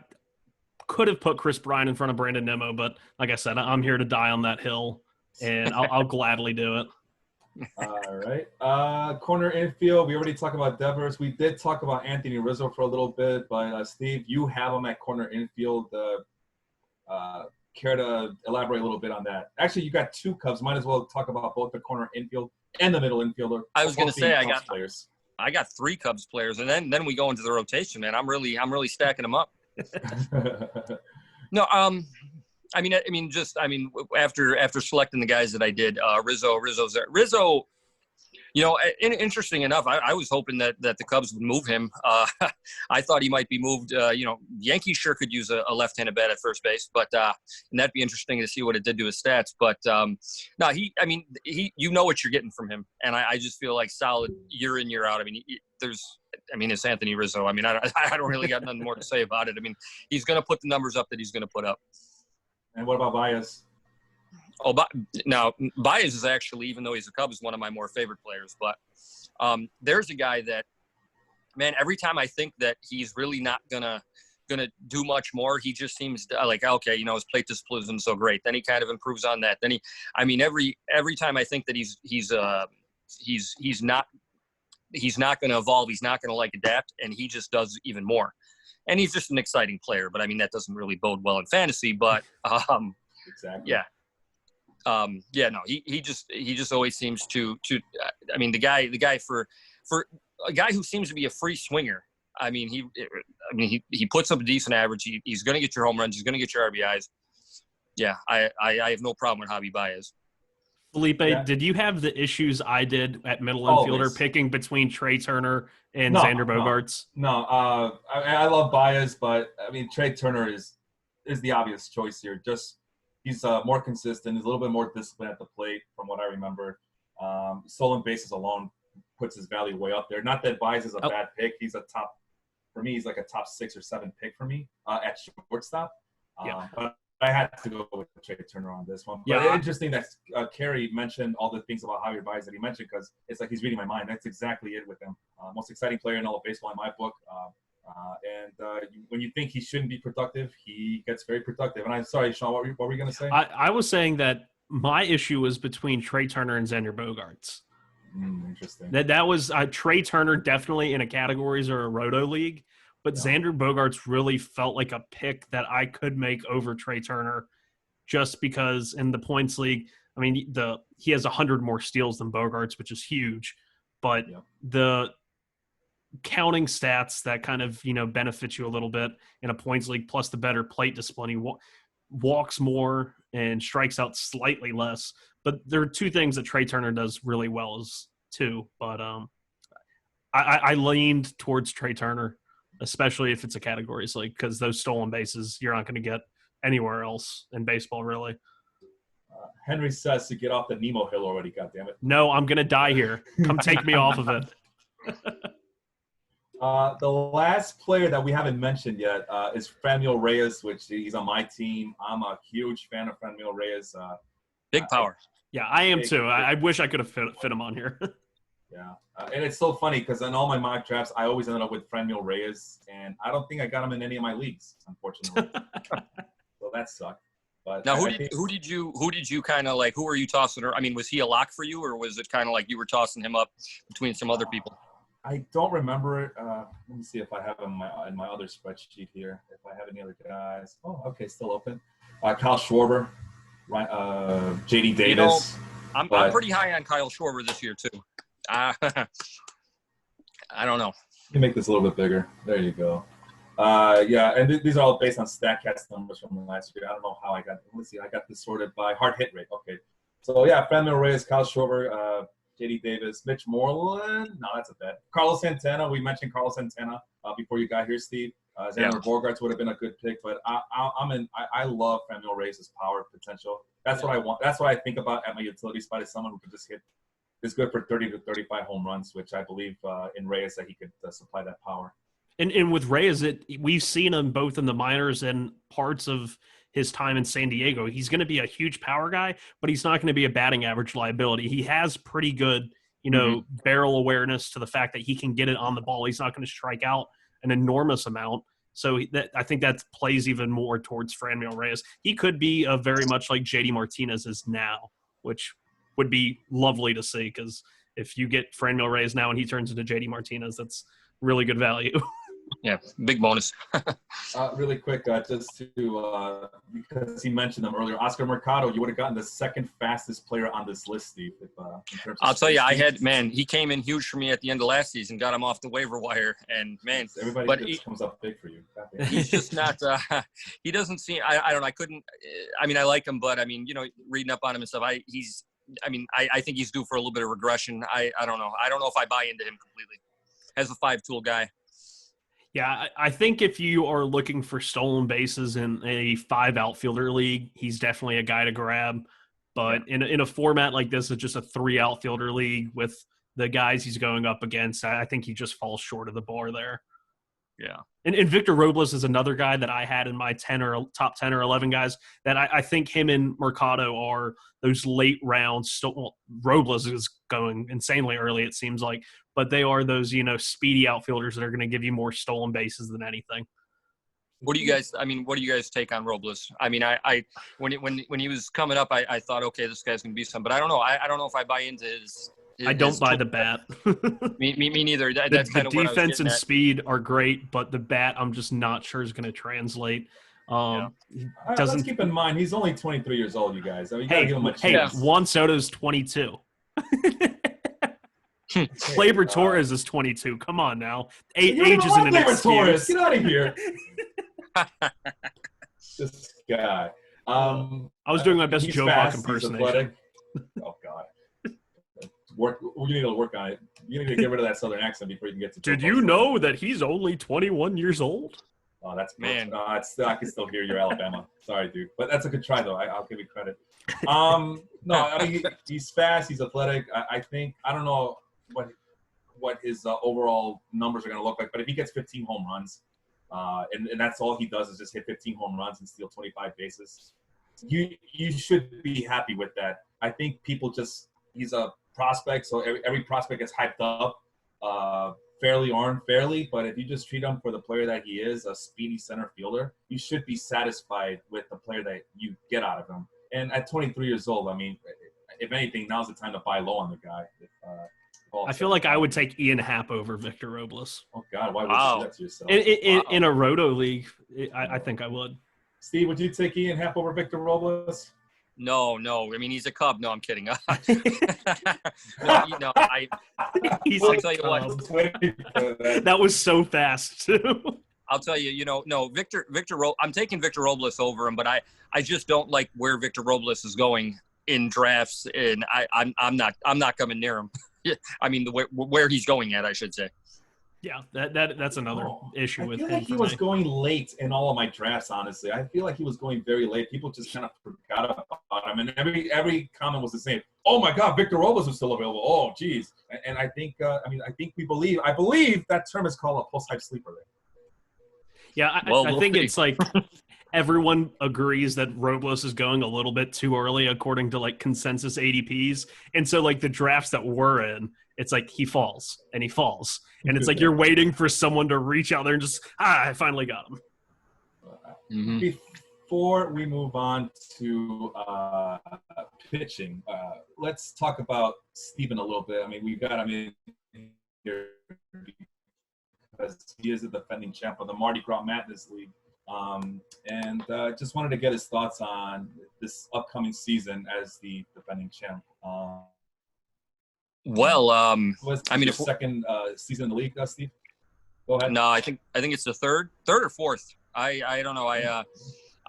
could have put Chris Bryant in front of Brandon Nimmo, but like I said, I'm here to die on that hill, and I'll gladly do it. All right. Corner infield, we already talked about Devers. We did talk about Anthony Rizzo for a little bit, but Steve, you have him at corner infield. Care to elaborate a little bit on that? Actually, you got 2 Cubs. Might as well talk about both the corner infield and the middle infielder. I was going to say players. I got 3 Cubs players, and then we go into the rotation, man. I'm really stacking them up. No, I mean, after selecting the guys that I did, Rizzo's there. Rizzo, you know, interesting enough, I was hoping that the Cubs would move him. I thought he might be moved. You know, Yankees sure could use a left-handed bat at first base, but and that'd be interesting to see what it did to his stats. But no, you know what you're getting from him, and I just feel like solid year in, year out. I mean, it's Anthony Rizzo. I mean, I don't really got nothing more to say about it. I mean, he's going to put the numbers up that he's going to put up. And what about Baez? Oh, now Baez is actually, even though he's a Cub, is one of my more favorite players. But there's a guy that, man, every time I think that he's really not gonna gonna do much more. He just seems like, okay, his plate discipline isn't so great. Then he kind of improves on that. Then every time I think that he's not going to evolve, he's not going to adapt, and he just does even more. And he's just an exciting player. But that doesn't really bode well in fantasy. But exactly. Yeah. No, he just always seems to the guy for a guy who seems to be a free swinger. He puts up a decent average. He's going to get your home runs. He's going to get your RBIs. Yeah, I have no problem with Javi Baez. Felipe, did you have the issues I did at middle infielder picking between Trey Turner and Xander Bogaerts? No, I love Baez, but Trey Turner is the obvious choice here. He's more consistent. He's a little bit more disciplined at the plate, from what I remember. Stolen bases alone puts his value way up there. Not that Baez is a bad pick. He's he's like a top 6 or 7 pick for me at shortstop. But I had to go with Trey Turner on this one. But interesting that Kerry mentioned all the things about Javier Baez that he mentioned, because it's like he's reading my mind. That's exactly it with him. Most exciting player in all of baseball in my book. When you think he shouldn't be productive, he gets very productive. And I'm sorry, Sean, what were you going to say? I was saying that my issue was between Trey Turner and Xander Bogaerts. Interesting. That was Trey Turner definitely in a categories or a roto league, but Xander Bogaerts really felt like a pick that I could make over Trey Turner, just because in the points league, he has 100 more steals than Bogaerts, which is huge, but the counting stats that kind of benefit you a little bit in a points league, plus the better plate discipline, he walks more and strikes out slightly less. But there are two things that Trey Turner does really well too. But I leaned towards Trey Turner, especially if it's a categories league, because those stolen bases you're not going to get anywhere else in baseball, really. Henry says to get off the Nemo hill already. God damn it! No, I'm going to die here. Come take me off of it. The last player that we haven't mentioned yet is Franmil Reyes, which he's on my team. I'm a huge fan of Franmil Reyes. Big power. Yeah, I am too. I wish I could have fit him on here. Yeah, and it's so funny because in all my mock drafts, I always ended up with Franmil Reyes, and I don't think I got him in any of my leagues, unfortunately. So that sucked. But now, who did you kind of like? Who were you tossing? Or was he a lock for you, or was it kind of like you were tossing him up between some other people? I don't remember it. Let me see if I have him in my other spreadsheet here. If I have any other guys. Oh, okay, still open. Kyle Schwarber, right? J.D. Davis. I'm pretty high on Kyle Schwarber this year too. I don't know. Let me make this a little bit bigger. There you go. And these are all based on StatCast numbers from last year. I don't know how I got. Let's see. I got this sorted by hard hit rate. Okay. So Franmil Reyes, Kyle Schwarber, J.D. Davis, Mitch Moreland. No, that's a bet. Carlos Santana. We mentioned Carlos Santana before you got here, Steve. Xander Bogaerts would have been a good pick, but I love Franmil Reyes' power potential. That's what I want. That's what I think about at my utility spot, is someone who could just hit. Is good for 30 to 35 home runs, which I believe in Reyes that he could supply that power. And with Reyes, we've seen him both in the minors and parts of his time in San Diego. He's going to be a huge power guy, but he's not going to be a batting average liability. He has pretty good, barrel awareness to the fact that he can get it on the ball. He's not going to strike out an enormous amount. So I think that plays even more towards Franmil Reyes. He could be very much like JD Martinez is now, which would be lovely to see, because if you get Franmil Reyes now and he turns into JD Martinez, that's really good value. Yeah, big bonus. Really quick, just to because he mentioned them earlier, Oscar Mercado, you would have gotten the second fastest player on this list, Steve. I'll tell you, he came in huge for me at the end of last season, got him off the waiver wire, and everybody comes up big for you. He's just not. He doesn't seem. I don't know. I couldn't. I like him, but reading up on him and stuff, I think he's due for a little bit of regression. I don't know. I don't know if I buy into him completely as a 5-tool guy. Yeah, I think if you are looking for stolen bases in a 5 outfielder league, he's definitely a guy to grab. But in a format like this, it's just a 3 outfielder league with the guys he's going up against, I think he just falls short of the bar there. Yeah. And Victor Robles is another guy that I had in my top 10 or 11 guys that I think him and Mercado are those late rounds. Robles is going insanely early, it seems like, but they are those, speedy outfielders that are going to give you more stolen bases than anything. What do you guys take on Robles? I mean, when he was coming up, I thought, okay, this guy's gonna be some, but I don't know. I don't know if I buy into his I don't buy the bat. me neither. That's The kind of what I was defense and getting at. speed are great, but the bat, I'm just not sure is going to translate. He All right, doesn't. let's keep in mind he's only 23 years old. You guys, I mean, you gotta give him a chance. Juan Soto's 22. Gleyber Torres is 22. Come on now. Age isn't an excuse. Torres. Get out of here. This guy. I was doing my best Joe Buck impersonation. Oh God. We need to work on it. You need to get rid of that southern accent before you can get to. Did you know that he's only 21 years old? Oh, that's man. I can still hear your Alabama. Sorry, dude, but that's a good try though. I'll give you credit. No, I mean he's fast. He's athletic. I think I don't know what his overall numbers are going to look like, but if he gets 15 home runs, and that's all he does is just hit 15 home runs and steal 25 bases, you should be happy with that. I think people he's a prospect, so every prospect gets hyped up, fairly or unfairly. But if you just treat him for the player that he is, a speedy center fielder, you should be satisfied with the player that you get out of him. And at 23 years old, I mean, if anything, now's the time to buy low on the guy. I feel like I would take Ian Happ over Victor Robles. Oh God, why would you do that to yourself? In a roto league, I think I would. Steve, would you take Ian Happ over Victor Robles? No. I mean, he's a Cub. No, I'm kidding. He's I'll tell you what. That was so fast too. I'll tell you, no, I'm taking Victor Robles over him, but I just don't like where Victor Robles is going in drafts, and I'm not coming near him. I mean, where he's going at, I should say. Yeah, that's another issue with him. I feel like he was going late in all of my drafts, honestly. I feel like he was going very late. People just kind of forgot about him. And every comment was the same. Oh, my God, Victor Robles is still available. Oh, geez. And I think, I believe that term is called a post-hype sleeper. Yeah, I think it's like everyone agrees that Robles is going a little bit too early according to like consensus ADPs. And so like the drafts that we're in, it's like he falls and he falls. And it's like you're waiting for someone to reach out there and just, I finally got him. Mm-hmm. Before we move on to pitching, let's talk about Steven a little bit. I mean, we've got him in here because he is a defending champ of the Mardi Gras Madness League. And just wanted to get his thoughts on this upcoming season as the defending champ. Second season in the league, Steve? Go ahead. No, I think it's the third or fourth. I don't know. I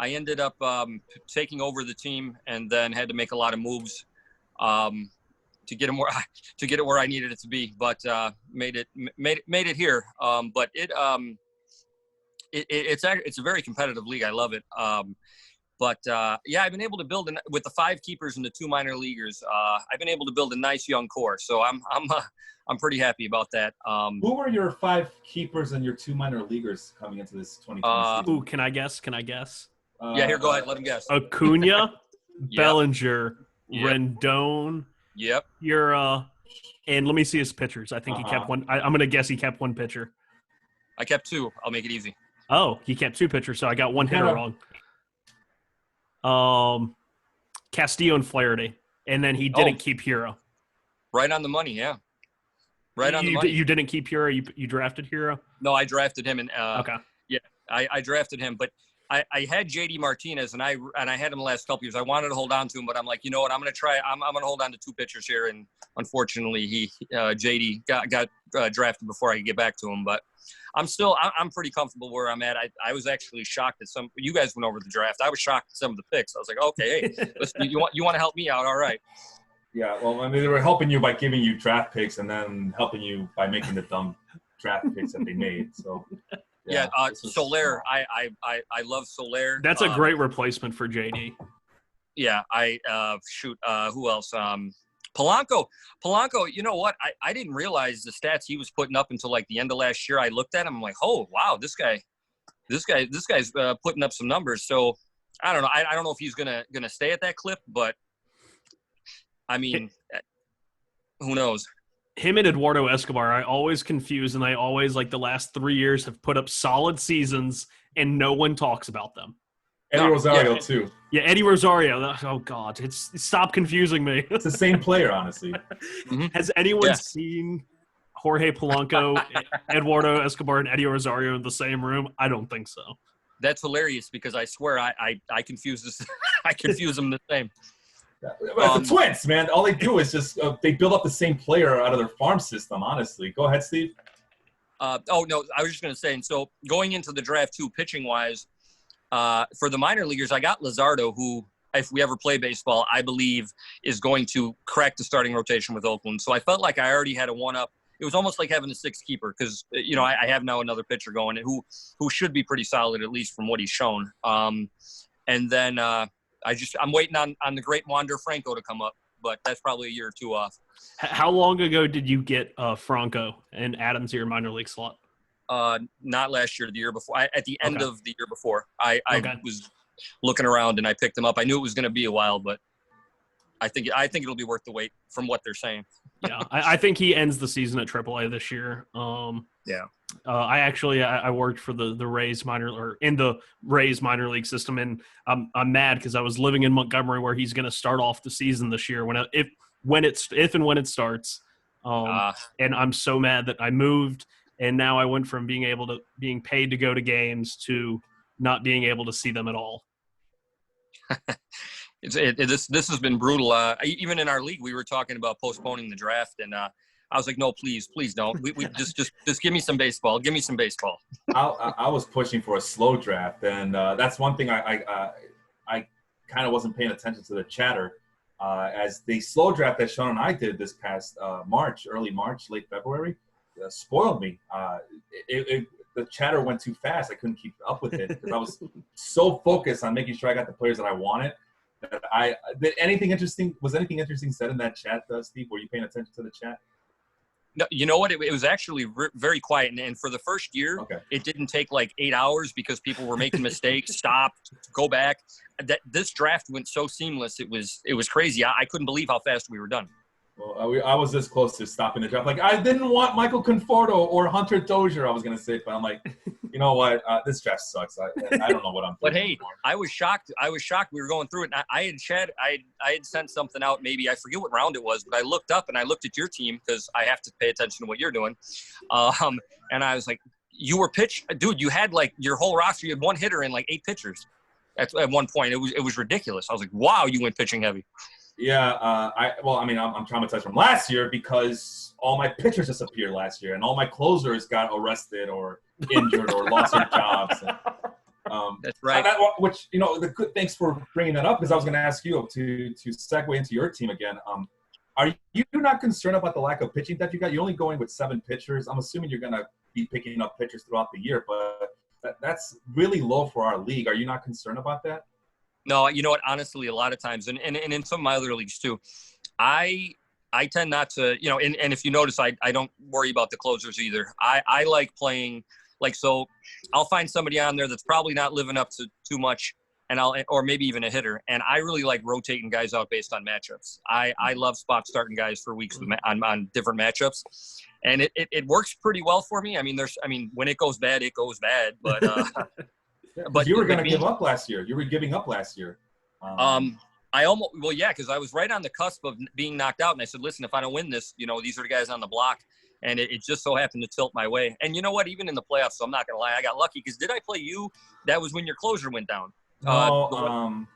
ended up taking over the team and then had to make a lot of moves to get it where I needed it to be, but made it here. But it's a very competitive league. I love it. I've been able to build with the 5 keepers and the 2 minor leaguers. I've been able to build a nice young core, so I'm pretty happy about that. Who were your 5 keepers and your 2 minor leaguers coming into this 2020 season? Can I guess? Yeah, here, go ahead. Let him guess. Acuna, Yep. Bellinger, Yep. Rendon, Yep. and let me see his pitchers. I think he kept one. I'm going to guess he kept 1 pitcher. I kept 2. I'll make it easy. Oh, he kept 2 pitchers, so I got 1 hitter wrong. Castillo and Flaherty, and then he didn't keep Hero. Right on the money, yeah. Right on the money. You didn't keep Hero. You drafted Hero. No, I drafted him, and okay. Yeah, I drafted him, but I had JD Martinez, and I had him the last couple years. I wanted to hold on to him, but I'm like, you know what? I'm going to try. I'm going to hold on to 2 pitchers here, and unfortunately, JD got drafted before I could get back to him. But I'm pretty comfortable where I'm at. I was actually shocked at you guys went over the draft. I was shocked at some of the picks. I was like, okay, hey, listen, you want to help me out? All right. Yeah, well, I mean, they were helping you by giving you draft picks and then helping you by making the dumb draft picks that they made. So. Yeah, Soler. I love Soler. That's a great replacement for JD. Yeah, who else? Polanco. You know what? I didn't realize the stats he was putting up until like the end of last year. I looked at him. I'm like, oh wow, this guy's putting up some numbers. So I don't know. I don't know if he's gonna stay at that clip, but I mean, who knows? him and Eduardo Escobar, I always confuse, and I always, like, the last 3 years have put up solid seasons, and no one talks about them. Eddie Rosario, too. Yeah, Eddie Rosario. Oh, God. Stop confusing me. It's the same player, honestly. Has anyone seen Jorge Polanco, Eduardo Escobar, and Eddie Rosario in the same room? I don't think so. That's hilarious because I swear I confuse this. I confuse them the same. It's the twins, man. All they do is just they build up the same player out of their farm system, honestly. Go ahead, Steve. Oh, no, I was just going to say, and so going into the draft, too, pitching-wise, for the minor leaguers, I got Luzardo, who, if we ever play baseball, I believe is going to crack the starting rotation with Oakland. So I felt like I already had a one-up. It was almost like having a sixth keeper because, you know, I have now another pitcher going who should be pretty solid, at least from what he's shown. And then I'm waiting on the great Wander Franco to come up, but that's probably a year or two off. How long ago did you get Franco and Adams to your minor league slot? Not last year, the year before. At the end of the year before, I was looking around and I picked them up. I knew it was going to be a while, but I think it'll be worth the wait from what they're saying. Yeah, I think he ends the season at AAA this year. I worked for the Rays in the Rays minor league system, and I'm mad because I was living in Montgomery where he's going to start off the season this year if and when it starts. And I'm so mad that I moved, and now I went from being paid to go to games to not being able to see them at all. This has been brutal. Even in our league, we were talking about postponing the draft, and I was like, no, please don't. We just give me some baseball. Give me some baseball. I was pushing for a slow draft, and that's one thing I kind of wasn't paying attention to the chatter. As the slow draft that Sean and I did this past early March, late February, spoiled me. The chatter went too fast. I couldn't keep up with it because I was so focused on making sure I got the players that I wanted. Was anything interesting said in that chat, Steve? Were you paying attention to the chat? No, you know what? It was actually very quiet. And for the first year, It didn't take like 8 hours because people were making mistakes, stopped, go back. This draft went so seamless. It was crazy. I couldn't believe how fast we were done. Well, I was this close to stopping the draft. Like, I didn't want Michael Conforto or Hunter Dozier, I was going to say, but I'm like, you know what? This draft sucks. I don't know what I'm doing. But hey, I was shocked. We were going through it. And I had sent something out. Maybe I forget what round it was, but I looked up and I looked at your team because I have to pay attention to what you're doing. And I was like, you were dude. You had like your whole roster. You had one hitter and like 8 pitchers. At one point, it was ridiculous. I was like, wow, you went pitching heavy. Yeah, I'm traumatized from last year because all my pitchers disappeared last year, and all my closers got arrested or injured or lost their jobs. And, that's right. Which, you know, thanks for bringing that up because I was going to ask you to segue into your team again. Are you not concerned about the lack of pitching that you got? You're only going with 7 pitchers. I'm assuming you're going to be picking up pitchers throughout the year, but that's really low for our league. Are you not concerned about that? No, you know what? Honestly, a lot of times, and in some of my other leagues too, I tend not to, you know, and if you notice, I don't worry about the closers either. I like playing, like, so I'll find somebody on there that's probably not living up to too much, or maybe even a hitter, and I really like rotating guys out based on matchups. I love spot starting guys for weeks on different matchups, and it works pretty well for me. I mean, when it goes bad, it goes bad, but. But you were going to give up last year. You were giving up last year. Because I was right on the cusp of being knocked out, and I said, "Listen, if I don't win this, you know, these are the guys on the block," and it just so happened to tilt my way. And you know what? Even in the playoffs, so I'm not going to lie, I got lucky because did I play you? That was when your closer went down. No,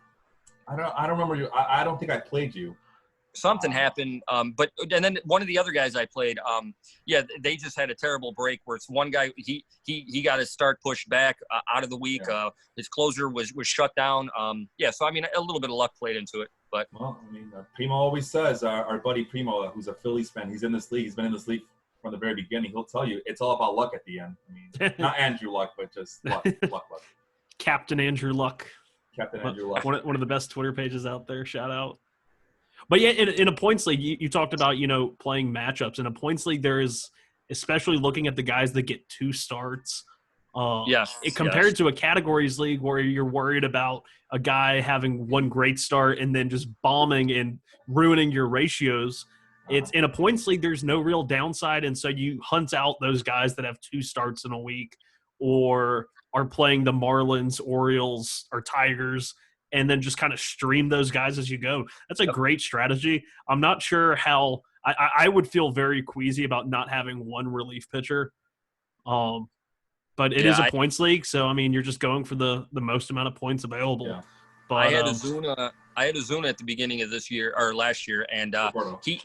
I don't remember you. I don't think I played you. Something happened, and then one of the other guys I played, they just had a terrible break where it's one guy he got his start pushed back out of the week. Yeah. His closer was shut down. So I mean a little bit of luck played into it, but Primo always says our buddy Primo, who's a Phillies fan, he's in this league. He's been in this league from the very beginning. He'll tell you it's all about luck at the end. I mean, not Andrew Luck, but just luck. Captain Andrew Luck. One of the best Twitter pages out there. Shout out. But yeah, in a points league, you talked about, you know, playing matchups. In a points league, there is, especially looking at the guys that get 2 starts. Compared to a categories league where you're worried about a guy having one great start and then just bombing and ruining your ratios. It's in a points league, there's no real downside, and so you hunt out those guys that have 2 starts in a week or are playing the Marlins, Orioles, or Tigers, and then just kind of stream those guys as you go. That's a great strategy. I'm not sure how I would feel very queasy about not having one relief pitcher. But it is a points league, so I mean you're just going for the most amount of points available. Yeah. But I had Ozuna at the beginning of this year or last year, and he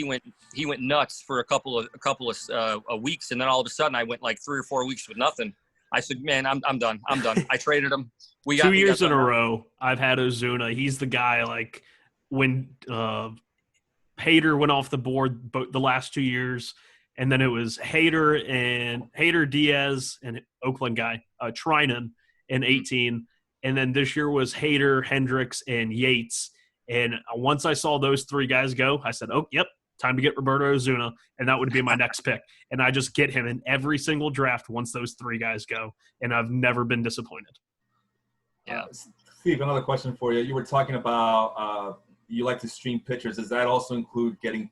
went nuts for a couple of weeks, and then all of a sudden I went like 3 or 4 weeks with nothing. I said, man, I'm done. I traded him. 2 years in a row, I've had Ozuna. He's the guy like when Hader went off the board the last 2 years, and then it was Hader, Diaz, and Oakland guy, Trinan in 2018. And then this year was Hader, Hendricks, and Yates. And once I saw those 3 guys go, I said, oh, yep, time to get Roberto Ozuna, and that would be my next pick. And I just get him in every single draft once those 3 guys go, and I've never been disappointed. Yeah. Steve, another question for you. You were talking about you like to stream pitchers. Does that also include getting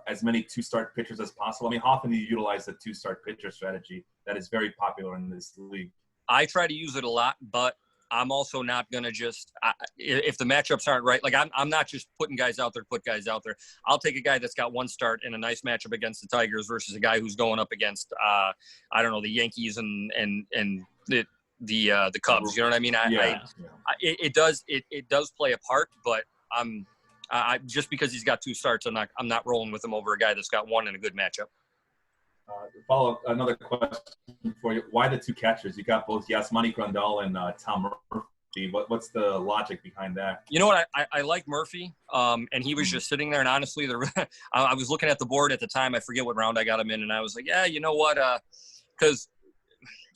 as many 2-start pitchers as possible? I mean, how often do you utilize the 2-start pitcher strategy that is very popular in this league? I try to use it a lot, but I'm also not going to just if the matchups aren't right. Like I'm not just putting guys out there to put guys out there. I'll take a guy that's got 1 start in a nice matchup against the Tigers versus a guy who's going up against I don't know, the Yankees and the Cubs. You know what I mean? It does play a part, but I just because he's got 2 starts, I'm not rolling with him over a guy that's got 1 in a good matchup. Follow up, another question for you. Why the 2 catchers? You got both Yasmani Grandal and Tom Murphy. What's the logic behind that? You know what? I like Murphy, and he was just sitting there. And honestly, I was looking at the board at the time. I forget what round I got him in, and I was like, yeah, you know what? Because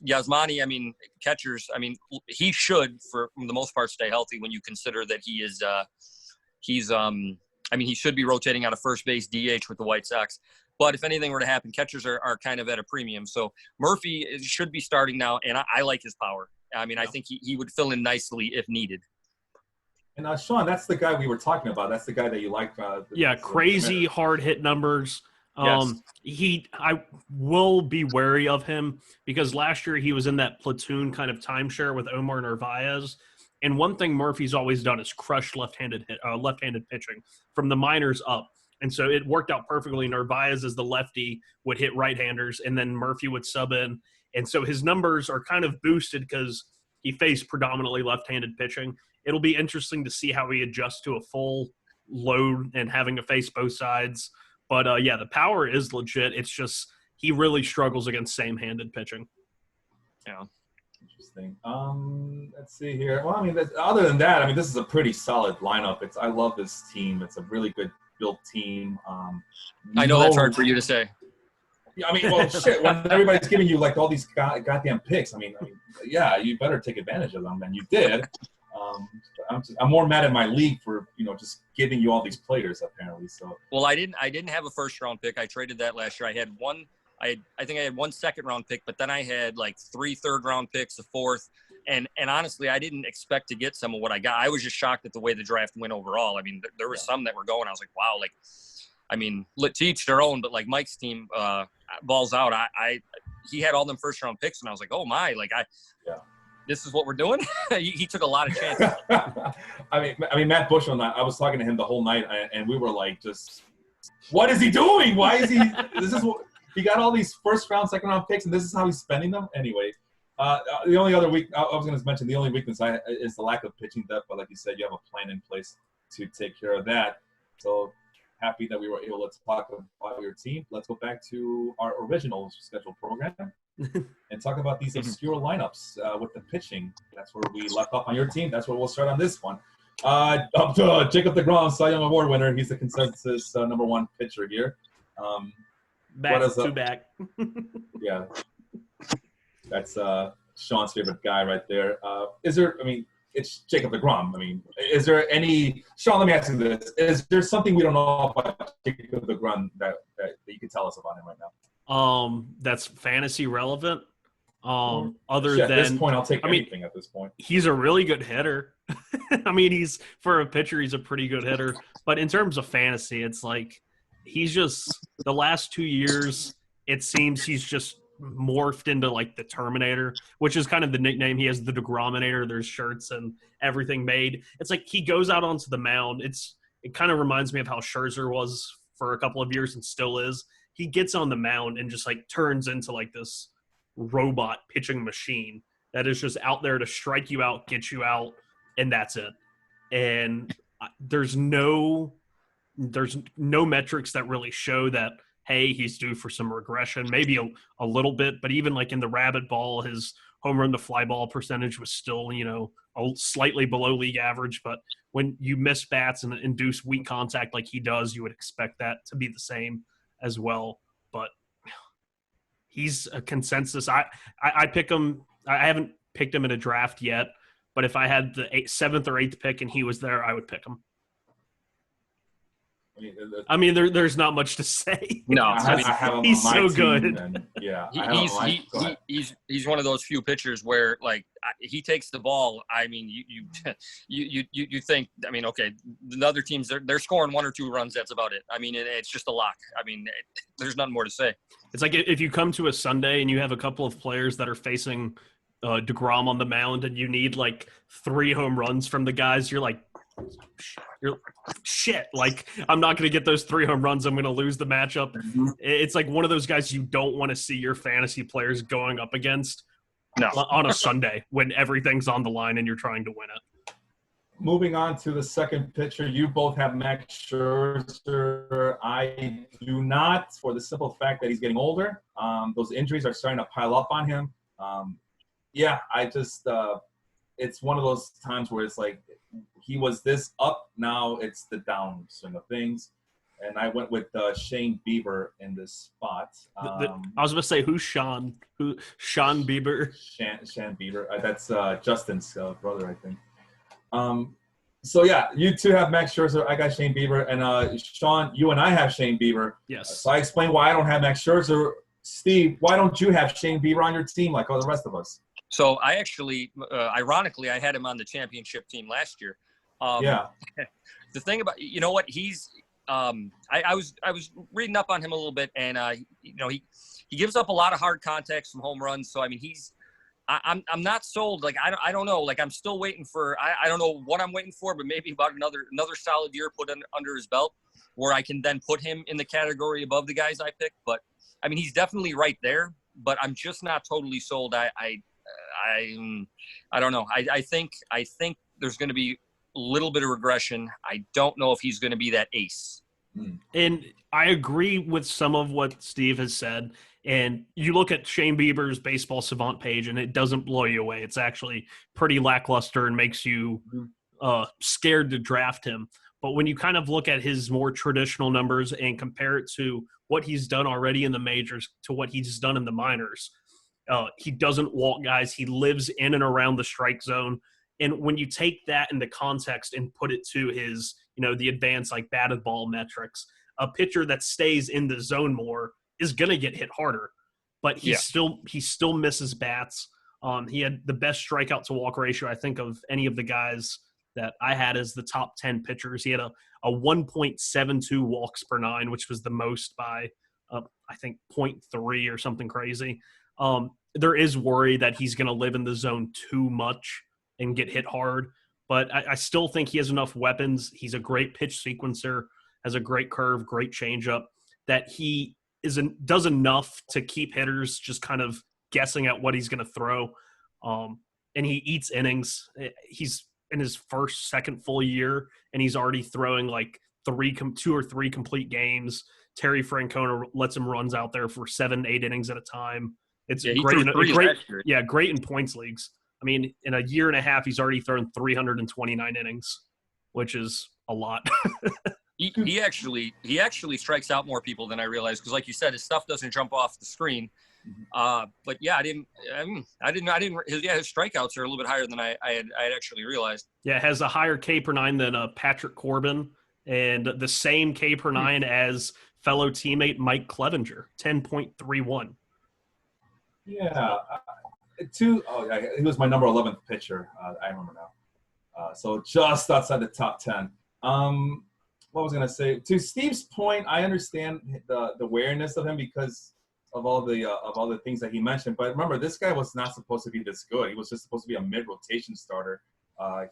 Yasmani, I mean, catchers, I mean, he should, for the most part, stay healthy when you consider that he should be rotating out of first base DH with the White Sox. But if anything were to happen, catchers are kind of at a premium. So Murphy should be starting now, and I like his power. I mean, I think he would fill in nicely if needed. And Sean, that's the guy we were talking about. That's the guy that you like. Crazy hard hit numbers. Yes. I will be wary of him because last year he was in that platoon kind of timeshare with Omar Narvaez. And one thing Murphy's always done is crush left-handed pitching from the minors up. And so it worked out perfectly. Narvaez as the lefty would hit right-handers, and then Murphy would sub in. And so his numbers are kind of boosted because he faced predominantly left-handed pitching. It'll be interesting to see how he adjusts to a full load and having to face both sides. But, the power is legit. It's just he really struggles against same-handed pitching. Yeah. Interesting. Let's see here. Well, I mean, other than that, I mean, this is a pretty solid lineup. I love this team. It's a really good built team. I know that's hard for you to say. I mean, well, shit. When everybody's giving you like all these goddamn picks, I mean, yeah, you better take advantage of them, and you did. I'm more mad at my league for just giving you all these players apparently. So. Well, I didn't have a 1st-round pick. I traded that last year. I had one. I think I had 1 2nd-round pick, but then I had like 3 3rd-round picks, a 4th. And honestly, I didn't expect to get some of what I got. I was just shocked at the way the draft went overall. I mean, there were some that were going. I was like, wow. Like, I mean, to each their own. But like Mike's team balls out. He had all them 1st-round picks, and I was like, oh my. Like this is what we're doing. he took a lot of chances. I mean, Matt Bush on that. I was talking to him the whole night, and we were like, just what is he doing? Why is he? This is what he got all these 1st-round, 2nd-round picks, and this is how he's spending them. Anyway. The only other I was going to mention the only weakness is the lack of pitching depth, but like you said, you have a plan in place to take care of that. So happy that we were able to talk about your team. Let's go back to our original scheduled program and talk about these obscure lineups with the pitching. That's where we left off on your team. That's where we'll start on this one. Up to Jacob deGrom, Cy Young Award winner. He's the consensus number 1 pitcher here. Back. Yeah. That's Sean's favorite guy right there. It's Jacob deGrom. I mean, is there any – Sean, let me ask you this. Is there something we don't know about Jacob deGrom that you can tell us about him right now? That's fantasy relevant? Other At this than, point, I'll take I mean, anything at this point. he's a really good hitter. I mean, for a pitcher, he's a pretty good hitter. But in terms of fantasy, it's like he's just the last 2 years, it seems he's just morphed into like the Terminator, which is kind of the nickname. He has the Degrominator. There's shirts and everything made. It's like he goes out onto the mound. It kind of reminds me of how Scherzer was for a couple of years and still is. He gets on the mound and just like turns into like this robot pitching machine that is just out there to strike you out, get you out, and that's it. And there's no metrics that really show that, hey, he's due for some regression, maybe a little bit, but even like in the rabbit ball, his home run to fly ball percentage was still, slightly below league average. But when you miss bats and induce weak contact like he does, you would expect that to be the same as well. But he's a consensus. I pick him. I haven't picked him in a draft yet, but if I had the seventh or eighth pick and he was there, I would pick him. I mean, there's not much to say. No, I have him he's on my so team, good. And, yeah, he's one of those few pitchers where like he takes the ball. I mean, you think. I mean, okay, the other teams they're scoring 1 or 2 runs. That's about it. I mean, it's just a lock. I mean, there's nothing more to say. It's like if you come to a Sunday and you have a couple of players that are facing DeGrom on the mound, and you need like 3 home runs from the guys. You're shit. Like, I'm not going to get those 3 home runs. I'm going to lose the matchup. Mm-hmm. It's like one of those guys you don't want to see your fantasy players going up against on a Sunday when everything's on the line and you're trying to win it. Moving on to the second pitcher, you both have Max Scherzer. I do not, for the simple fact that he's getting older. Those injuries are starting to pile up on him. I just it's one of those times where it's like he was this up, now it's the downswing of things. And I went with Shane Bieber in this spot. I was going to say, who's Sean? Sean Bieber? Sean Bieber. That's Justin's brother, I think. So, yeah, you two have Max Scherzer. I got Shane Bieber. And, Sean, you and I have Shane Bieber. Yes. So I explained why I don't have Max Scherzer. Steve, why don't you have Shane Bieber on your team like all the rest of us? So I actually, ironically, I had him on the championship team last year. The thing about, you know what, he's I was reading up on him a little bit, and he gives up a lot of hard contacts from home runs. So I mean, I'm not sold. Like I don't know. Like I'm still waiting for I don't know what I'm waiting for, but maybe about another solid year put under his belt, where I can then put him in the category above the guys I picked. But I mean, he's definitely right there. But I'm just not totally sold. I don't know. I think there's going to be a little bit of regression. I don't know if he's going to be that ace. And I agree with some of what Steve has said. And you look at Shane Bieber's Baseball Savant page, and it doesn't blow you away. It's actually pretty lackluster and makes you scared to draft him. But when you kind of look at his more traditional numbers and compare it to what he's done already in the majors to what he's done in the minors, he doesn't walk guys. He lives in and around the strike zone. And when you take that into context and put it to his, the advanced like batted ball metrics, a pitcher that stays in the zone more is going to get hit harder. But he still misses bats. He had the best strikeout to walk ratio, I think, of any of the guys that I had as the top 10 pitchers. He had a 1.72 walks per 9, which was the most by, I think, 0.3 or something crazy. There is worry that he's going to live in the zone too much and get hit hard. But I still think he has enough weapons. He's a great pitch sequencer, has a great curve, great changeup, that he does enough to keep hitters just kind of guessing at what he's going to throw. And he eats innings. He's in his second full year, and he's already throwing like 2 or 3 complete games. Terry Francona lets him runs out there for 7-8 innings at a time. It's great in points leagues. I mean, in a year and a half, he's already thrown 329 innings, which is a lot. he actually strikes out more people than I realized, because, like you said, his stuff doesn't jump off the screen. But yeah, his strikeouts are a little bit higher than I had actually realized. Yeah, it has a higher K per 9 than Patrick Corbin, and the same K per 9 as fellow teammate Mike Clevenger, 10.31. Yeah, Yeah, he was my number 11th pitcher. I remember now. So just outside the top 10. What was I going to say? To Steve's point, I understand the awareness of him because of all the things that he mentioned. But remember, this guy was not supposed to be this good. He was just supposed to be a mid-rotation starter.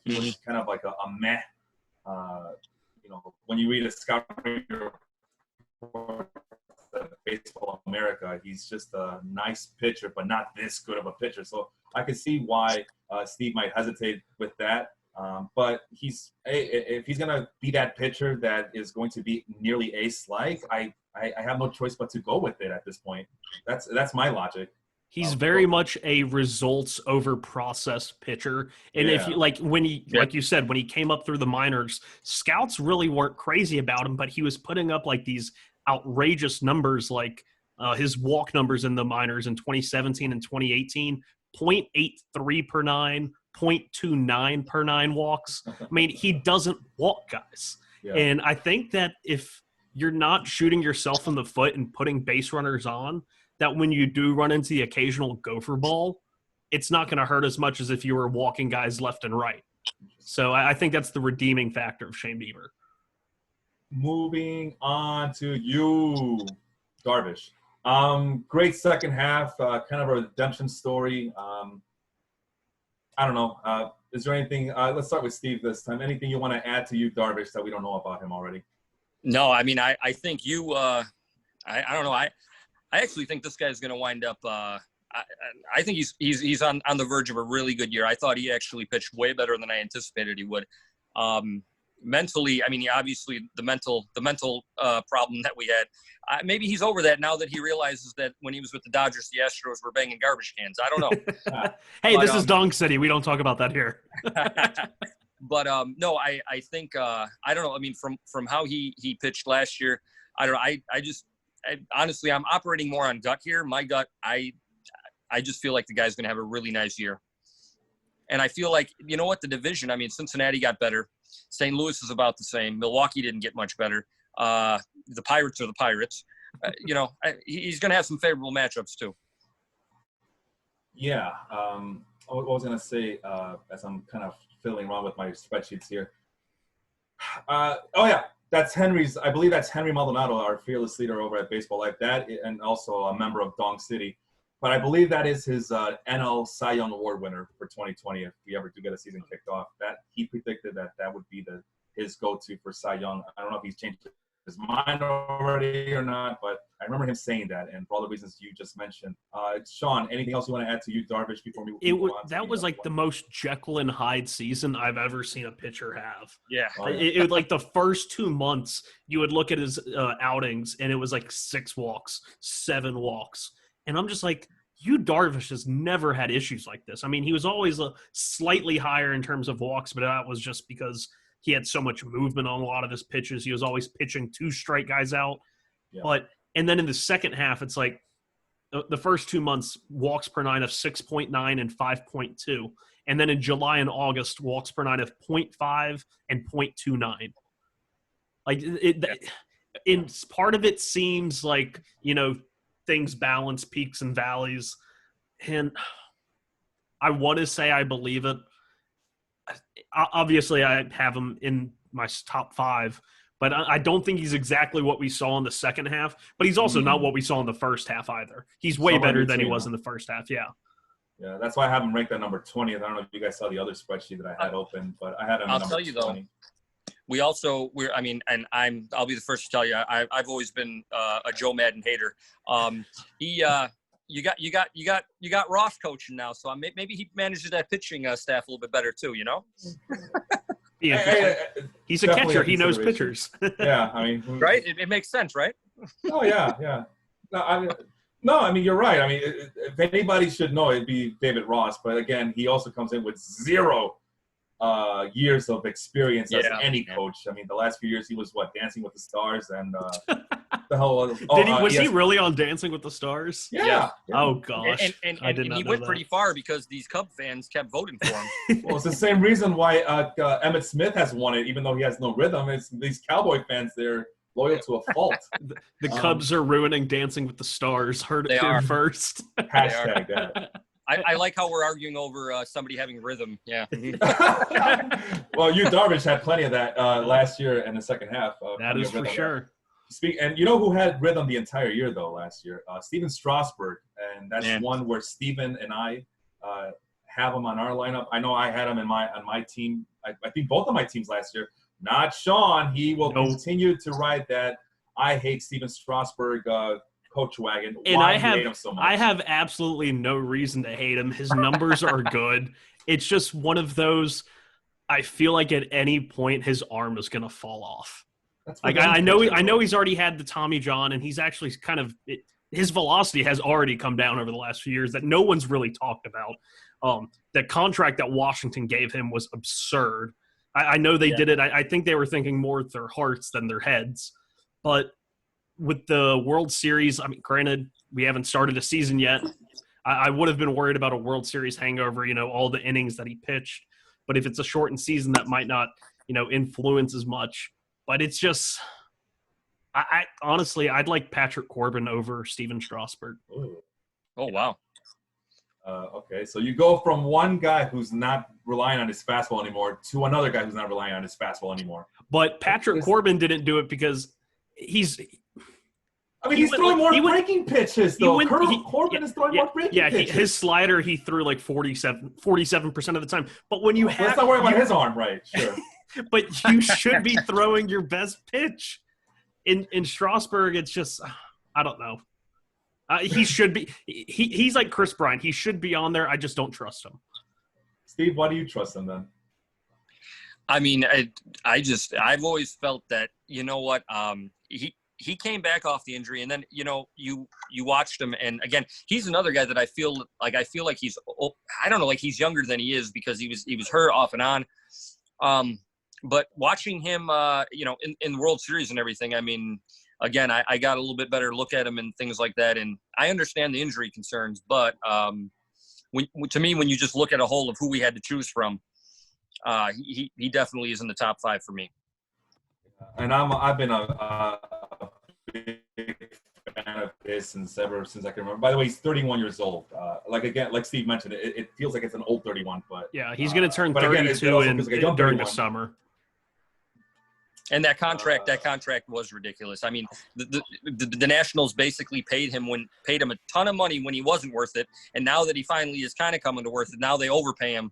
He was kind of like a meh. When you read a scouting report of Baseball America, he's just a nice pitcher, but not this good of a pitcher. So I can see why Steve might hesitate with that. But if he's gonna be that pitcher that is going to be nearly ace-like, I have no choice but to go with it at this point. That's my logic. He's very much a results over process pitcher. And if you like you said, when he came up through the minors, scouts really weren't crazy about him, but he was putting up like these outrageous numbers, like his walk numbers in the minors in 2017 and 2018, 0.83 per 9, 0.29 per 9 walks. I mean, he doesn't walk guys. Yeah. And I think that if you're not shooting yourself in the foot and putting base runners on, that when you do run into the occasional gopher ball, it's not going to hurt as much as if you were walking guys left and right. So I think that's the redeeming factor of Shane Bieber. Moving on to you, Darvish. Great second half, kind of a redemption story. I don't know. Is there anything let's start with Steve this time. Anything you want to add to you, Darvish, that we don't know about him already? No, I mean, I think you I don't know. I actually think this guy is going to wind up I think he's on the verge of a really good year. I thought he actually pitched way better than I anticipated he would. Mentally, I mean, obviously the mental problem that we had, maybe he's over that now that he realizes that when he was with the Dodgers, the Astros were banging garbage cans. I don't know. Hey, this is Dong City. We don't talk about that here. But no, I think I don't know. I mean, from how he pitched last year, I don't know. I honestly, I'm operating more on gut here. My gut, I just feel like the guy's going to have a really nice year. And I feel like, you know what, the division, I mean, Cincinnati got better. St. Louis is about the same. Milwaukee didn't get much better. The Pirates are the Pirates. He's going to have some favorable matchups too. Yeah. I was going to say, as I'm kind of fiddling around with my spreadsheets here. That's Henry's. I believe that's Henry Maldonado, our fearless leader over at Baseball Life. That, and also a member of Dong City. But I believe that is his NL Cy Young Award winner for 2020. If we ever do get a season kicked off, that he predicted that would be his go-to for Cy Young. I don't know if he's changed his mind already or not, but I remember him saying that, and for all the reasons you just mentioned. Sean, anything else you want to add to you, Darvish, before we move on? That was like the most Jekyll and Hyde season I've ever seen a pitcher have. Yeah. It like the first 2 months, you would look at his outings, and it was like 6 walks, 7 walks. And I'm just like, you Darvish has never had issues like this. I mean, he was always slightly higher in terms of walks, but that was just because he had so much movement on a lot of his pitches. He was always pitching to strike guys out. Yeah. And then in the second half, it's like the first 2 months, walks per 9 of 6.9 and 5.2. And then in July and August, walks per 9 of 0.5 and 0.29. Like part of it seems like, things balance peaks and valleys. And I want to say I believe it. Obviously, I have him in my top 5, but I don't think he's exactly what we saw in the second half. But he's also not what we saw in the first half either. He's way better than he was in the first half, yeah. Yeah, that's why I have him ranked at number 20. I don't know if you guys saw the other spreadsheet that I had open, but I had him at number 20. I'll tell you, though. I'll be the first to tell you, I've always been a Joe Madden hater. You got Ross coaching now, so maybe he manages that pitching staff a little bit better too. Yeah, he's a catcher. He knows pitchers. Yeah, I mean, right? It makes sense, right? Oh yeah. No, I mean you're right. I mean, if anybody should know, it'd be David Ross. But again, he also comes in with 0 years of experience as any coach. I mean, the last few years he was Dancing with the Stars and the whole. Was he really on Dancing with the Stars? Yeah. Oh gosh, and he went pretty far because these Cub fans kept voting for him. Well, it's the same reason why Emmitt Smith has won it, even though he has no rhythm. It's these Cowboy fans; they're loyal to a fault. The Cubs are ruining Dancing with the Stars. Heard it here first. Hashtag that. I like how we're arguing over somebody having rhythm. Yeah. Well, Darvish had plenty of that last year in the second half. That is for sure. And you know who had rhythm the entire year though last year? Steven Strasburg, and that's one where Steven and I have him on our lineup. I know I had him on my team. I think both of my teams last year. Not Sean. He will continue to ride that I hate Steven Strasburg coach wagon. And Why do you hate him so much? I have absolutely no reason to hate him. His numbers are good. It's just one of those. I feel like at any point his arm is going to fall off. Like I know he's already had the Tommy John, and he's actually his velocity has already come down over the last few years that no one's really talked about. The contract that Washington gave him was absurd. I know they did it. I think they were thinking more with their hearts than their heads. But with the World Series, I mean, granted, we haven't started a season yet. I would have been worried about a World Series hangover, all the innings that he pitched. But if it's a shortened season, that might not, influence as much. But it's just I honestly, I'd like Patrick Corbin over Steven Strasburg. Ooh. Oh, wow. Okay, so you go from one guy who's not relying on his fastball anymore to another guy who's not relying on his fastball anymore. But Patrick Corbin didn't do it because he's throwing more breaking pitches, though. Corbin is throwing more breaking pitches. His slider, he threw like 47% of the time. But when you let's not worry about his arm, right? Sure. But you should be throwing your best pitch. In Strasburg, it's just, I don't know. He should be. He's like Chris Bryant. He should be on there. I just don't trust him. Steve, why do you trust him then? I mean, I've always felt that, he came back off the injury, and then you watched him, and again, he's another guy that I feel like he's, I don't know, like he's younger than he is because he was hurt off and on. But watching him, in the World Series and everything, I mean. Again, I got a little bit better look at him and things like that, and I understand the injury concerns. But to me, when you just look at a whole of who we had to choose from, he definitely is in the top 5 for me. And I've been a big fan of this since I can remember. By the way, he's 31 years old. Like Steve mentioned, it feels like it's an old 31, but yeah, he's going to turn 32 during the summer. And that contract was ridiculous. I mean, the Nationals basically paid him a ton of money when he wasn't worth it, and now that he finally is kind of coming to worth it, now they overpay him.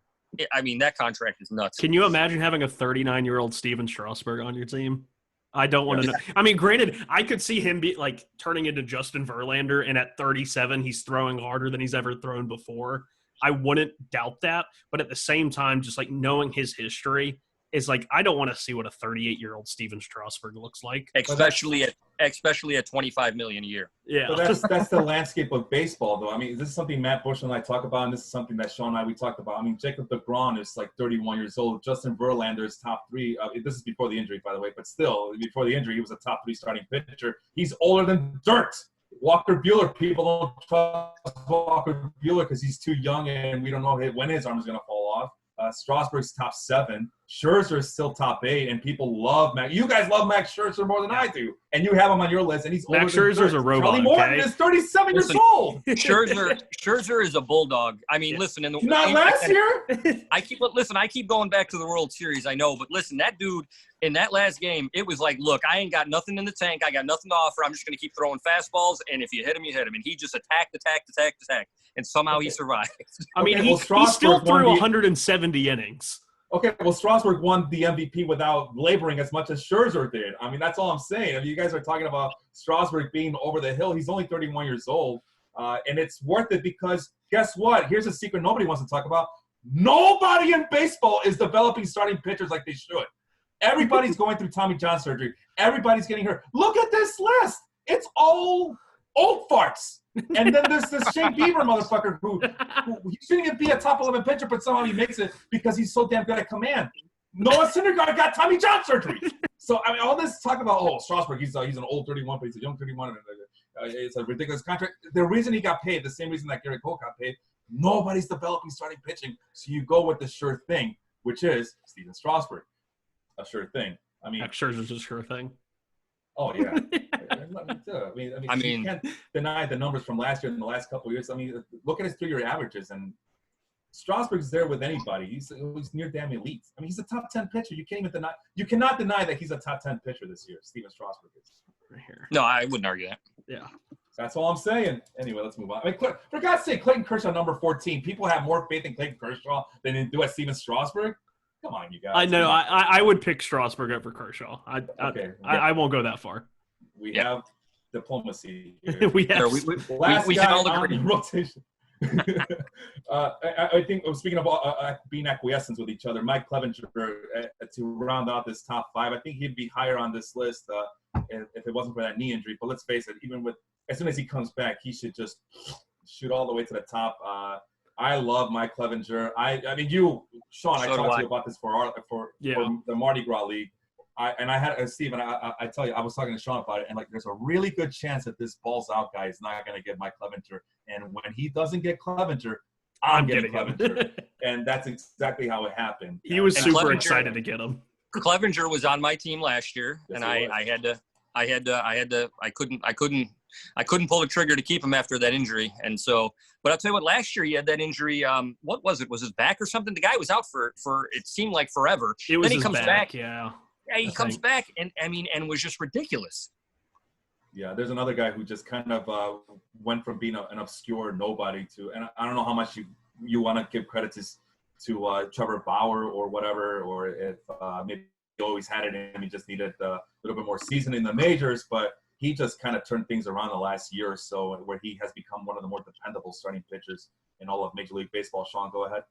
I mean, that contract is nuts. Can you imagine having a 39-year-old Steven Strasburg on your team? I don't want to know. I mean, granted, I could see him be like turning into Justin Verlander, and at 37, he's throwing harder than he's ever thrown before. I wouldn't doubt that, but at the same time, just like knowing his history. Is like I don't want to see what a 38-year-old Steven Strasburg looks like, especially at $25 million a year. Yeah, but that's the landscape of baseball, though. I mean, this is something Matt Bush and I talk about, and this is something that Sean and I talked about. I mean, Jacob deGrom is like 31 years old. Justin Verlander is top 3. This is before the injury, by the way, but still, before the injury, he was a top 3 starting pitcher. He's older than dirt. Walker Buehler, people don't trust Walker Buehler because he's too young, and we don't know when his arm is going to fall off. Strasburg's top 7. Scherzer is still top 8, and people love Max. You guys love Max Scherzer more than I do, and you have him on your list, and he's older Max Scherzer's a robot. Charlie Morton is 37 years old. Scherzer is a bulldog. I mean, listen, not last year. I keep going back to the World Series. I know, but listen, that dude in that last game, it was like, look, I ain't got nothing in the tank. I got nothing to offer. I'm just going to keep throwing fastballs, and if you hit him, you hit him. And he just attacked, and somehow he survived. I mean, he still threw 170 innings. Okay, well, Strasburg won the MVP without laboring as much as Scherzer did. I mean, that's all I'm saying. I mean, you guys are talking about Strasburg being over the hill. He's only 31 years old, and it's worth it because guess what? Here's a secret nobody wants to talk about. Nobody in baseball is developing starting pitchers like they should. Everybody's going through Tommy John surgery. Everybody's getting hurt. Look at this list. It's all old farts. And then there's this Shane Bieber motherfucker who he shouldn't even be a top 11 pitcher, but somehow he makes it because he's so damn good at command. Noah Syndergaard got Tommy John surgery. So, I mean, all this talk about, Strasburg, he's an old 31, but he's a young 31. And it's a ridiculous contract. The reason he got paid, the same reason that Garrett Cole got paid, nobody's developing starting pitching. So you go with the sure thing, which is Steven Strasburg. A sure thing. I mean, Max Scherzer's a sure thing. Oh, yeah. Me too. You can't deny the numbers from last year and the last couple of years. I mean, look at his 3-year averages, and Strasburg's there with anybody. He's near damn elite. I mean, he's a top 10 pitcher. You cannot deny that he's a top 10 pitcher this year. Steven Strasburg is. Right here. No, I wouldn't argue that. Yeah. That's all I'm saying. Anyway, let's move on. I mean, for God's sake, Clayton Kershaw, number 14. People have more faith in Clayton Kershaw than they do at Steven Strasburg. Come on, you guys. I know. I would pick Strasburg over Kershaw. I won't go that far. We have diplomacy here. we have. We can all agree. Rotation. I think, speaking of being acquiescent with each other, Mike Clevenger, to round out this top 5, I think he'd be higher on this list if it wasn't for that knee injury. But let's face it, as soon as he comes back, he should just shoot all the way to the top. I love Mike Clevenger. I mean, Sean, I talked to you about this for the Mardi Gras League. Steve, and I tell you, I was talking to Sean about it, and there's a really good chance that this balls out guy is not going to get Mike Clevenger. And when he doesn't get Clevenger, I'm getting Clevenger. And that's exactly how it happened. He was super excited to get him. Clevenger was on my team last year, and I couldn't pull the trigger to keep him after that injury. And so, but I'll tell you what, last year he had that injury. What was it? Was his back or something? The guy was out for it seemed like forever. It was then he his comes back, yeah. Yeah, he comes back and was just ridiculous. Yeah, there's another guy who just kind of went from being an obscure nobody to, and I don't know how much you want to give credit to Trevor Bauer or whatever, or if maybe he always had it and he just needed a little bit more season in the majors, but he just kind of turned things around the last year or so, where he has become one of the more dependable starting pitchers in all of Major League Baseball. Sean, go ahead.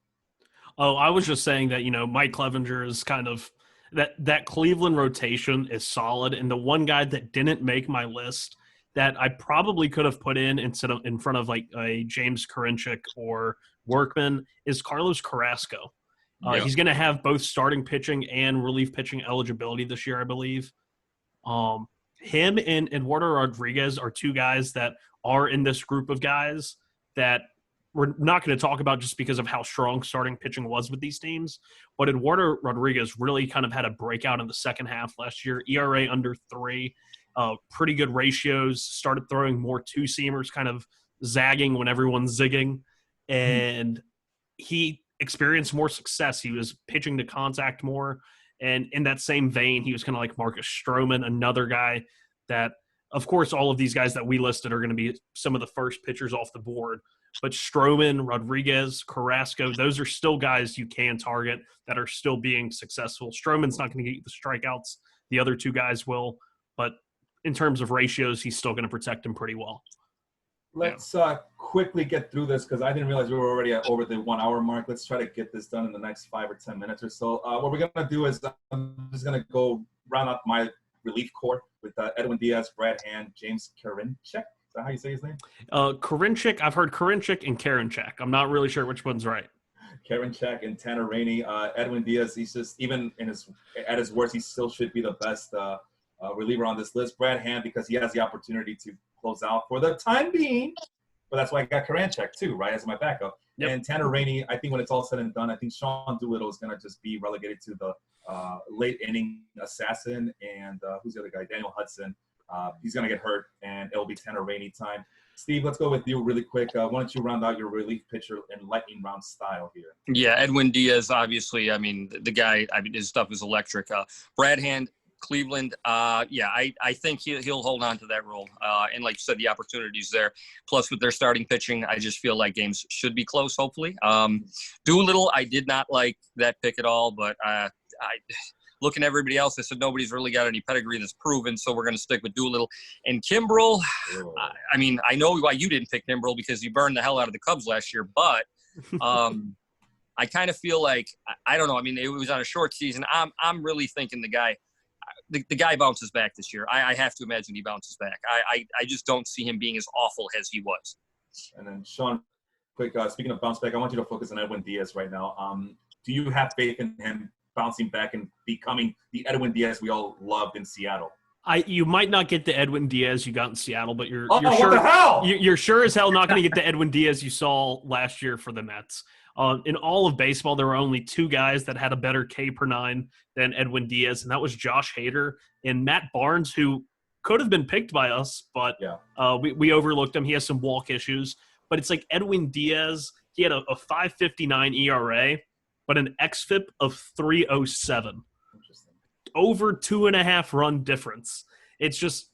Oh, I was just saying that, Mike Clevenger is kind of that Cleveland rotation is solid. And the one guy that didn't make my list that I probably could have put in front of a James Karinchak or Workman is Carlos Carrasco. He's going to have both starting pitching and relief pitching eligibility this year, I believe. Him and Eduardo Rodriguez are two guys that are in this group of guys that we're not going to talk about just because of how strong starting pitching was with these teams. But Eduardo Rodriguez really kind of had a breakout in the second half last year. ERA under 3, pretty good ratios, started throwing more two-seamers, kind of zagging when everyone's zigging. And he experienced more success. He was pitching to contact more. And in that same vein, he was kind of like Marcus Stroman, another guy that, of course, all of these guys that we listed are going to be some of the first pitchers off the board. But Stroman, Rodriguez, Carrasco, those are still guys you can target that are still being successful. Stroman's not going to get you the strikeouts. The other two guys will. But in terms of ratios, he's still going to protect them pretty well. Let's quickly get through this because I didn't realize we were already over the 1 hour mark. Let's try to get this done in the next 5 or 10 minutes or so. What we're going to do is I'm just going to go round up my relief corps with Edwin Diaz, Brad Hand, James Karinchak. Is that how you say his name? Karinchak. I've heard Karinchak and Karinchak. I'm not really sure which one's right. Karinchak and Tanner Rainey. Edwin Diaz, he's just, even at his worst, he still should be the best reliever on this list. Brad Hand, because he has the opportunity to close out for the time being. But that's why I got Karinchak too, right, as my backup. Yep. And Tanner Rainey, I think when it's all said and done, I think Sean Doolittle is going to just be relegated to the late inning assassin. And who's the other guy? Daniel Hudson. He's going to get hurt, and it'll be Tanner Rainey time. Steve, let's go with you really quick. Why don't you round out your relief pitcher in lightning round style here? Yeah, Edwin Diaz, obviously. I mean, the guy, his stuff is electric. Brad Hand, Cleveland. I think he'll hold on to that role. And like you said, the opportunity's there. Plus, with their starting pitching, I just feel like games should be close, hopefully. Doolittle, I did not like that pick at all, but looking at everybody else, I said nobody's really got any pedigree that's proven, so we're going to stick with Doolittle. And Kimbrel, I mean, I know why you didn't pick Kimbrel because you burned the hell out of the Cubs last year, but I kind of feel like, I don't know, I mean, it was on a short season. I'm really thinking the guy bounces back this year. I have to imagine he bounces back. I just don't see him being as awful as he was. And then, Sean, quick, speaking of bounce back, I want you to focus on Edwin Diaz right now. Do you have faith in him bouncing back and becoming the Edwin Diaz we all loved in Seattle? You might not get the Edwin Diaz you got in Seattle, but you're sure, what the hell? You're sure as hell not going to get the Edwin Diaz you saw last year for the Mets. In all of baseball, there were only 2 guys that had a better K per 9 than Edwin Diaz, and that was Josh Hader and Matt Barnes, who could have been picked by us, but we overlooked him. He has some walk issues. But it's like Edwin Diaz, he had a 5.59 ERA, but an xFIP of 3.07. Interesting. Over 2.5 run difference. It's just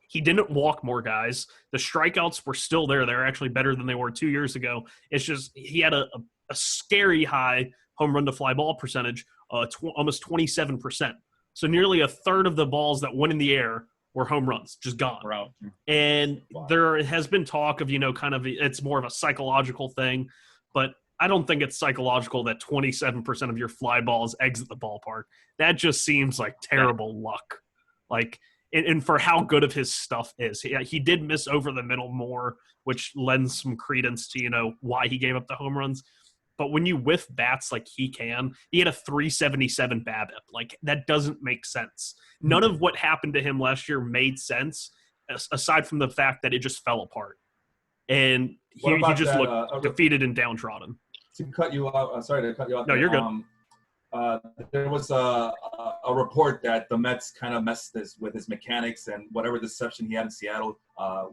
he didn't walk more guys. The strikeouts were still there. They're actually better than they were 2 years ago. It's just he had a scary high home run to fly ball percentage, almost 27%. So nearly a third of the balls that went in the air were home runs, just gone. Wow. And there has been talk of, kind of it's more of a psychological thing, but I don't think it's psychological that 27% of your fly balls exit the ballpark. That just seems like terrible luck. Like, and for how good of his stuff is. He did miss over the middle more, which lends some credence to, why he gave up the home runs. But when you whiff bats like he can, he had a 377 BABIP. Like, that doesn't make sense. None of what happened to him last year made sense, aside from the fact that it just fell apart. And he just looked defeated and downtrodden. To cut you off, sorry to cut you off. No, you're good. There was a report that the Mets kind of messed with his mechanics, and whatever deception he had in Seattle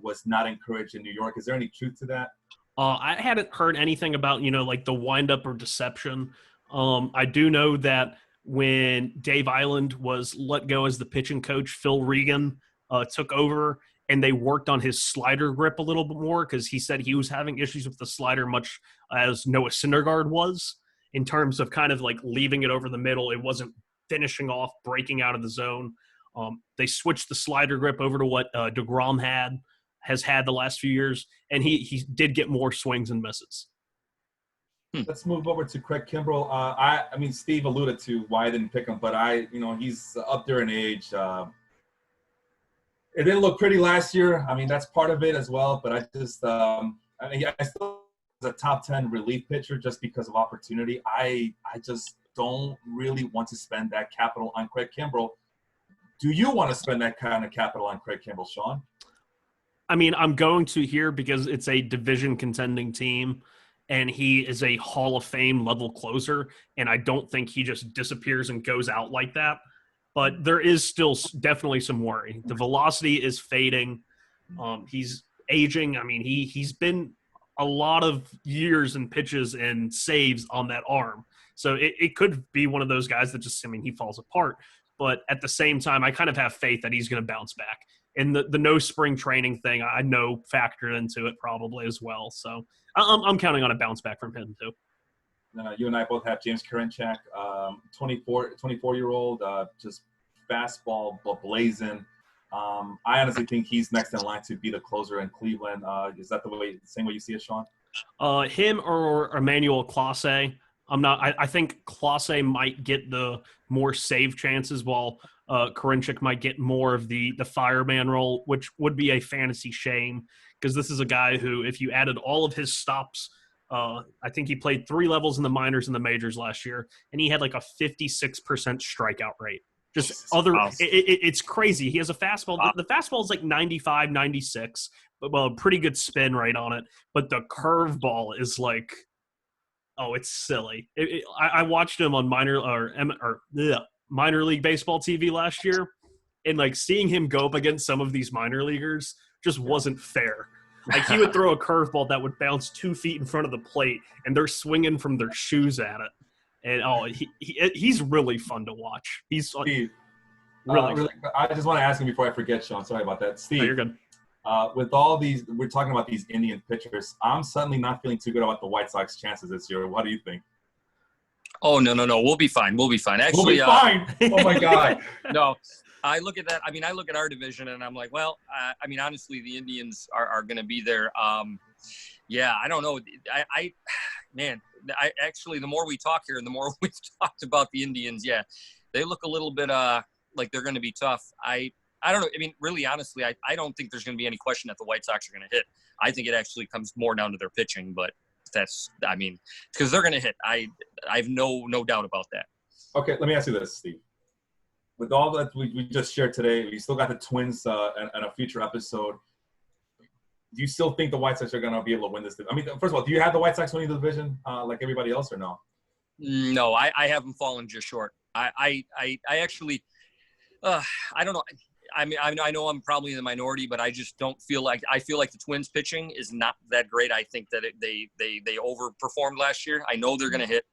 was not encouraged in New York. Is there any truth to that? I hadn't heard anything about, like the windup or deception. I do know that when Dave Island was let go as the pitching coach, Phil Regan took over, and they worked on his slider grip a little bit more because he said he was having issues with the slider much as Noah Syndergaard was in terms of kind of like leaving it over the middle. It wasn't finishing off, breaking out of the zone. They switched the slider grip over to what DeGrom has had the last few years, and he did get more swings and misses. Let's move over to Craig Kimbrell. I mean, Steve alluded to why I didn't pick him, but he's up there in age. It didn't look pretty last year. I mean, that's part of it as well, but I just, I still was a top 10 relief pitcher just because of opportunity. I just don't really want to spend that capital on Craig Kimbrell. Do you want to spend that kind of capital on Craig Kimbrell, Sean? I mean, I'm going to here because it's a division contending team, and he is a Hall of Fame level closer, and I don't think he just disappears and goes out like that. But there is still definitely some worry. The velocity is fading. He's aging. I mean, he's been a lot of years and pitches and saves on that arm. So it could be one of those guys that just, he falls apart. But at the same time, I kind of have faith that he's going to bounce back. And the no spring training thing, I know factored into it probably as well. So I'm counting on a bounce back from him too. You and I both have James Karinchak, 24-year-old, just fastball blazing. I honestly think he's next in line to be the closer in Cleveland. Is that the same way you see it, Sean? Him or Emmanuel Clase. I think Clase might get the more save chances while Karinchak might get more of the fireman role, which would be a fantasy shame because this is a guy who, if you added all of his stops, I think he played 3 levels in the minors and the majors last year, and he had like a 56% strikeout rate. It's crazy. He has a fastball. The fastball is like 95, 96, but pretty good spin rate on it. But the curveball is like, it's silly. I watched him on minor league baseball TV last year, and like seeing him go up against some of these minor leaguers just wasn't fair. Like he would throw a curveball that would bounce 2 feet in front of the plate, and they're swinging from their shoes at it. And he's really fun to watch. He's Steve, really. I just want to ask him before I forget, Sean. Sorry about that, Steve. No, you're good. With all these, we're talking about these Indian pitchers. I'm suddenly not feeling too good about the White Sox chances this year. What do you think? Oh, no. We'll be fine. Actually, we'll be fine. Oh my God. No, I look at that. I mean, I look at our division and I'm like, well, honestly, the Indians are going to be there. Yeah, I don't know. I actually, the more we talk here and the more we've talked about the Indians, yeah, they look a little bit like they're going to be tough. I don't know. I mean, really, honestly, I don't think there's going to be any question that the White Sox are going to hit. I think it actually comes more down to their pitching, but because they're going to hit. I have no doubt about that. Okay, let me ask you this, Steve. With all that we just shared today, we still got the Twins and a future episode. Do you still think the White Sox are going to be able to win this? I mean, first of all, do you have the White Sox winning the division like everybody else or no? No, I have them fallen just short. I actually, I don't know. I mean, I know I'm probably in the minority, but I just don't feel like I feel like the Twins pitching is not that great. I think that they overperformed last year. I know they're going to hit,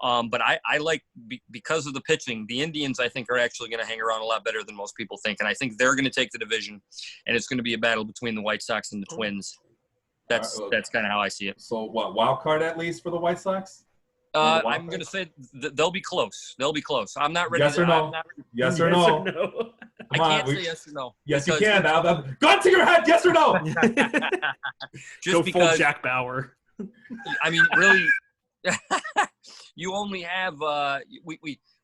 but I like because of the pitching. The Indians, I think, are actually going to hang around a lot better than most people think, and I think they're going to take the division, and it's going to be a battle between the White Sox and the Twins. That's kind of how I see it. So what, wild card at least for the White Sox? I'm going to say they'll be close. They'll be close. I'm not ready. Yes or no? Yes or no? I can't say yes or no. Yes, you can. Gun to your head. Yes or no? Just Go because, full Jack Bauer. I mean, really, you only have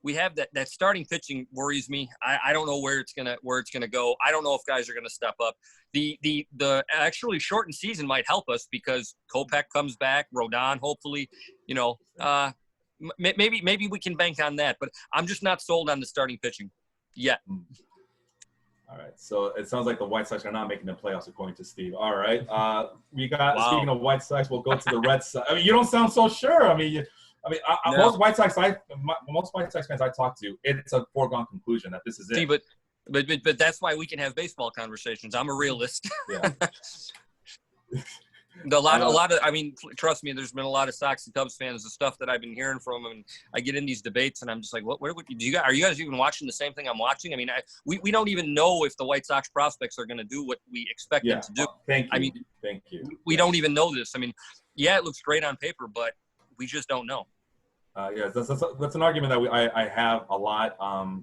we have that starting pitching worries me. I don't know where it's gonna go. I don't know if guys are gonna step up. The actually shortened season might help us because Kopech comes back, Rodon hopefully, maybe we can bank on that. But I'm just not sold on the starting pitching yet. All right, so it sounds like the White Sox are not making the playoffs, according to Steve. All right, we got. Wow. Speaking of White Sox, we'll go to the Red Sox. I mean, you don't sound so sure. No. Most White Sox fans I talk to, it's a foregone conclusion that this is it. See, but that's why we can have baseball conversations. I'm a realist. Yeah. A lot of. I mean, trust me. There's been a lot of Sox and Cubs fans. The stuff that I've been hearing from them, and I get in these debates, and I'm just like, what do you guys? Are you guys even watching the same thing I'm watching? I mean, we don't even know if the White Sox prospects are going to do what we expect them to do. Thank you. I mean, thank you. We don't even know this. I mean, yeah, it looks great on paper, but we just don't know. That's an argument that I have a lot.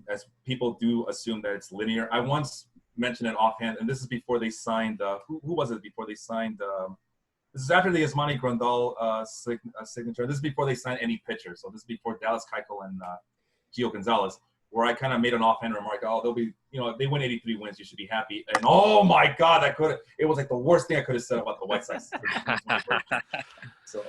As people do assume that it's linear. I once mentioned it offhand, and this is before they signed. Who was it before they signed? This is after the Yasmani Grandal signature. This is before they signed any pitcher. So this is before Dallas Keuchel and Gio Gonzalez, where I kind of made an offhand remark. Oh, they'll be, if they win 83 wins, you should be happy. And oh my God, it was like the worst thing I could have said about the White Sox. So,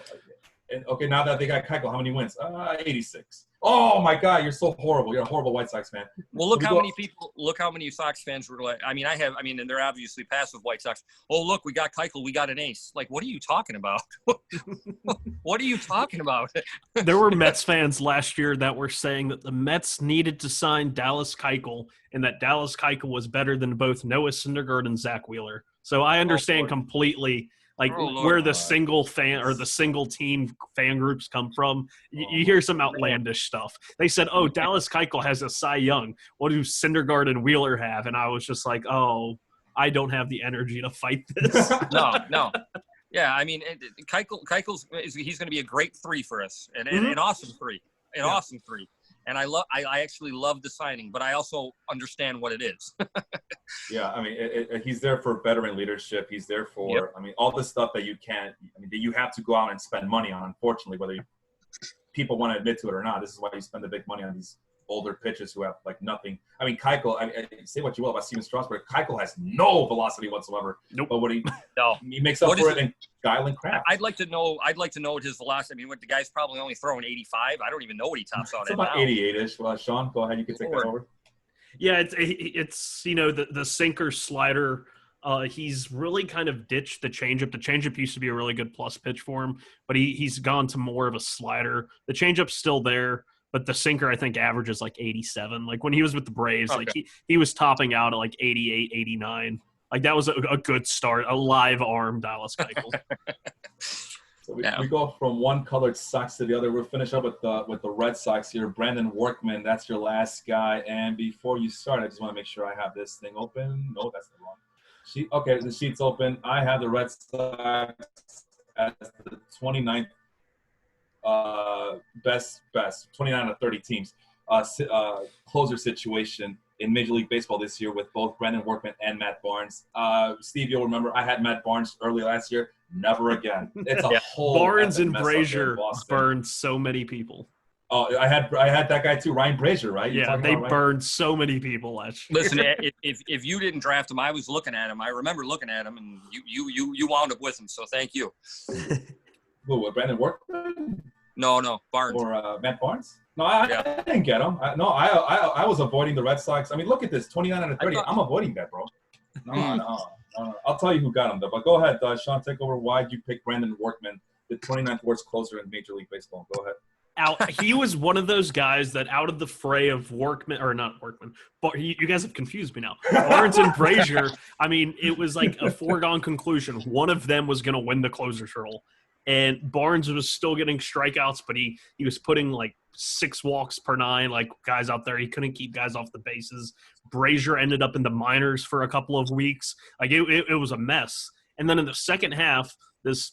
and okay, now that they got Keuchel, how many wins? 86. Oh my God, you're so horrible. You're a horrible White Sox fan. Well, look how many Sox fans were like. And they're obviously passive White Sox. Oh, look, we got Keuchel, we got an ace. Like, what are you talking about? What are you talking about? There were Mets fans last year that were saying that the Mets needed to sign Dallas Keuchel, and that Dallas Keuchel was better than both Noah Syndergaard and Zach Wheeler. So I understand completely. Like where the single fan or the single team fan groups come from. You hear some outlandish stuff. They said, oh, Dallas Keuchel has a Cy Young. What do Syndergaard and Wheeler have? And I was just like, oh, I don't have the energy to fight this. No. Yeah, I mean, Keuchel's he's going to be a great 3 for us, and an awesome 3. Awesome 3. And I actually love the signing, but I also understand what it is. Yeah, I mean, he's there for veteran leadership. He's there for, all the stuff that that you have to go out and spend money on, unfortunately, whether people want to admit to it or not. This is why you spend the big money on these older pitchers who have, like, nothing. I mean, Keuchel, say what you will about Steven Strasburg. Keuchel has no velocity whatsoever. Nope. But what he makes up for it in guile and craft. I'd like to know what his velocity. I mean, what the guy's probably only throwing 85. I don't even know what he tops out at. It's about 88-ish. Well, Sean, go ahead. You can take that over. Yeah, it's the sinker slider. He's really kind of ditched the changeup. The changeup used to be a really good plus pitch for him, but he's gone to more of a slider. The changeup's still there, but the sinker I think averages like 87. Like when he was with the Braves, like he was topping out at like 88, 89. Like that was a good start, a live arm Dallas Keuchel. So we go from one colored Sox to the other. We'll finish up with the Red Sox here. Brandon Workman, that's your last guy. And before you start, I just want to make sure I have this thing open. No, that's the wrong sheet. Okay, the sheet's open. I have the Red Sox as the 29th best 29 out of 30 teams closer situation in Major League Baseball this year with both Brandon Workman and Matt Barnes. Steve, you'll remember I had Matt Barnes early last year. Never again. It's a whole Barnes and Brazier burned so many people. Oh, I had that guy too, Ryan Brazier, right? Yeah, they burned so many people last year. Listen, if you didn't draft him, I was looking at him. I remember looking at him, and you wound up with him. So thank you. Who? Brandon Workman? No, Barnes. Or Matt Barnes? No, I didn't get him. I was avoiding the Red Sox. I mean, look at this, 29 out of 30. I'm avoiding that, bro. No. I'll tell you who got him, though. But go ahead, Sean, take over. Why did you pick Brandon Workman, the 29th worst closer in Major League Baseball? Go ahead. He was one of those guys that out of the fray of Workman, or not Workman, but you guys have confused me now. Barnes and Brazier, I mean, it was like a foregone conclusion. One of them was going to win the closer's role. And Barnes was still getting strikeouts, but he was putting like 6 walks per 9, like guys out there. He couldn't keep guys off the bases. Brazier ended up in the minors for a couple of weeks. Like it was a mess. And then in the second half, this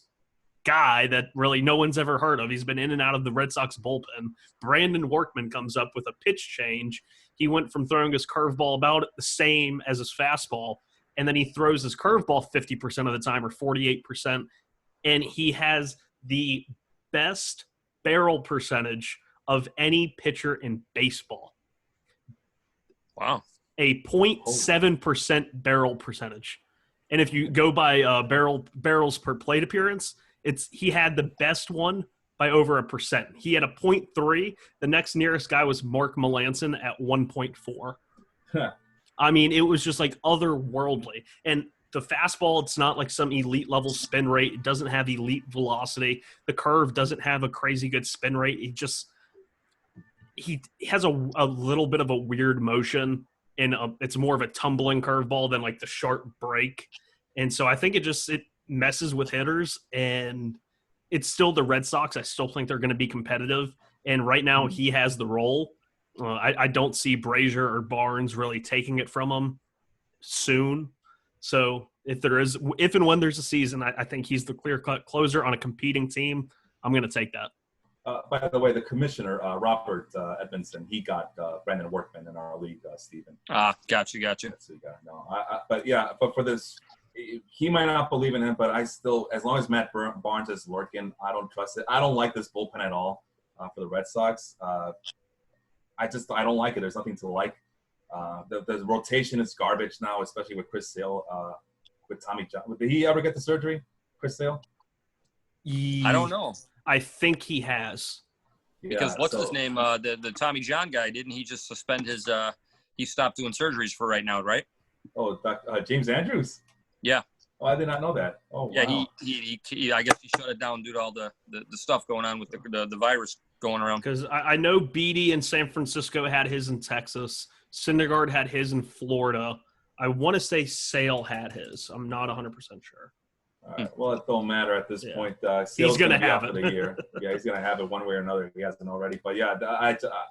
guy that really no one's ever heard of, he's been in and out of the Red Sox bullpen, Brandon Workman, comes up with a pitch change. He went from throwing his curveball about the same as his fastball, and then he throws his curveball 50% of the time, or 48%. And he has the best barrel percentage of any pitcher in baseball. Wow. A 0.7% barrel percentage. And if you go by barrels per plate appearance, he had the best one by over 1%. He had a 0.3. The next nearest guy was Mark Melancon at 1.4. Huh. I mean, it was just like otherworldly. And the fastball, it's not like some elite level spin rate. It doesn't have elite velocity. The curve doesn't have a crazy good spin rate. He has a little bit of a weird motion, and it's more of a tumbling curveball than like the sharp break. And so I think it messes with hitters, and it's still the Red Sox. I still think they're going to be competitive. And right now he has the role. I don't see Brazier or Barnes really taking it from him soon. So if and when there's a season, I think he's the clear-cut closer on a competing team. I'm going to take that. By the way, the commissioner, Robert Edmondson, he got Brandon Workman in our league, Stephen. Got you. But for this, he might not believe in him, but I still, as long as Matt Barnes is working, I don't trust it. I don't like this bullpen at all for the Red Sox. I don't like it. There's nothing to like. The rotation is garbage now, especially with Chris Sale, with Tommy John. Did he ever get the surgery, Chris Sale? I don't know. I think he has. Because his name? The Tommy John guy, didn't he just suspend his he stopped doing surgeries for right now, right? Oh, James Andrews? Yeah. Oh, I did not know that. Oh, yeah, wow. he I guess he shut it down due to all the stuff going on with the virus going around. Because I know Beatty in San Francisco had his in Texas. Syndergaard had his in Florida. I want to say Sale had his. I'm not 100% sure. All right. Well, it don't matter at this point. He's going to have it. For the year. Yeah, he's going to have it one way or another. He hasn't already. But, yeah,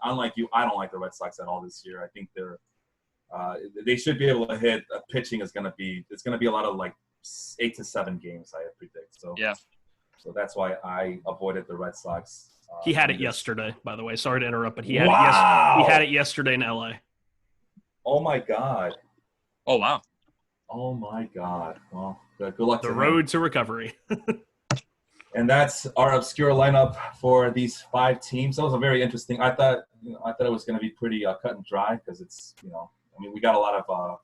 unlike you, I don't like the Red Sox at all this year. I think they should be able to hit. Pitching is going to be – it's going to be a lot of, like, 8 to 7 games, I predict. So, yeah. So that's why I avoided the Red Sox. He had it yesterday, by the way. Sorry to interrupt, but he had it yesterday in L.A. Oh, my God. Oh, wow. Oh, my God. Well, good luck to him. The road to recovery. And that's our obscure lineup for these 5 teams. That was a very interesting. I thought it was going to be pretty cut and dry because it's, we got a lot of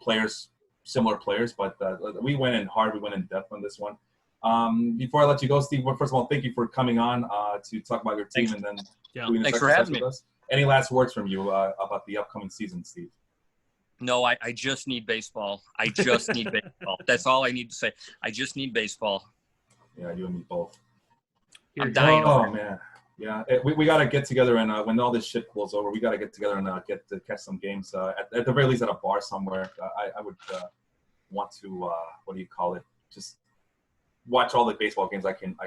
players, similar players, but we went in hard. We went in depth on this one. Before I let you go, Steve, first of all, thank you for coming on to talk about your team. Thanks. And then doing this exercise with us. Any last words from you about the upcoming season, Steve? No, I just need baseball. I just need baseball. That's all I need to say. I just need baseball. Yeah, you and me both. I'm dying. Oh, man. Yeah, we got to get together, and when all this shit blows over, we got to get together and get to catch some games, at the very least at a bar somewhere. I would want to, just watch all the baseball games I can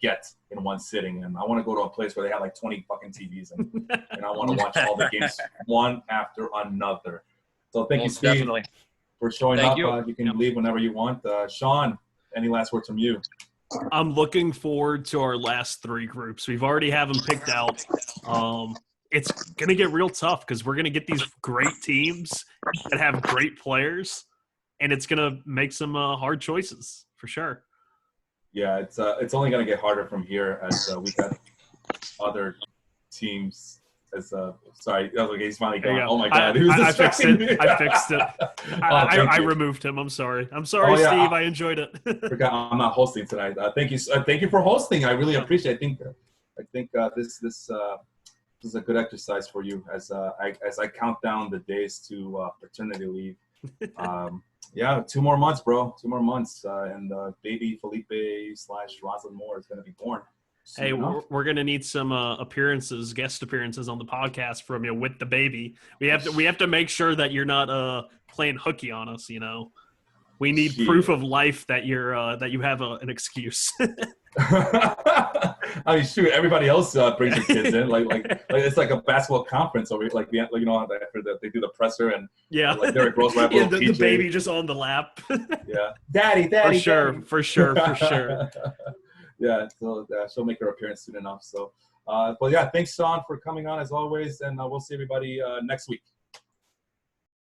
get in one sitting, and I want to go to a place where they have like 20 fucking TVs, and I want to watch all the games one after another. So thank you, Steve, definitely. for showing up. You can Yep. leave whenever you want. Sean, any last words from you? I'm looking forward to our last 3 groups. We've already have them picked out. It's going to get real tough because we're going to get these great teams that have great players, and it's going to make some hard choices for sure. Yeah, it's only going to get harder from here as we got other teams. Sorry, he's finally gone. Oh my God, I fixed it. I removed him. I'm sorry, Steve. I enjoyed it. Forgot I'm not hosting tonight. Thank you for hosting. I really appreciate it. I think this is a good exercise for you as I count down the days to paternity leave. 2 more months, bro. 2 more months, and baby Felipe / Rosalind Moore is going to be born. Hey, we're gonna need some guest appearances on the podcast from you with the baby. We have to make sure that you're not playing hooky on us. We need proof of life that you have an excuse. I mean, shoot, everybody else brings their kids in. Like it's like a basketball conference over. Like after they do the presser and like Derrick Rose right yeah, the baby just on the lap. Yeah, daddy, for sure. Yeah, so she'll make her appearance soon enough. So, but yeah, thanks, Sean, for coming on as always, and we'll see everybody next week.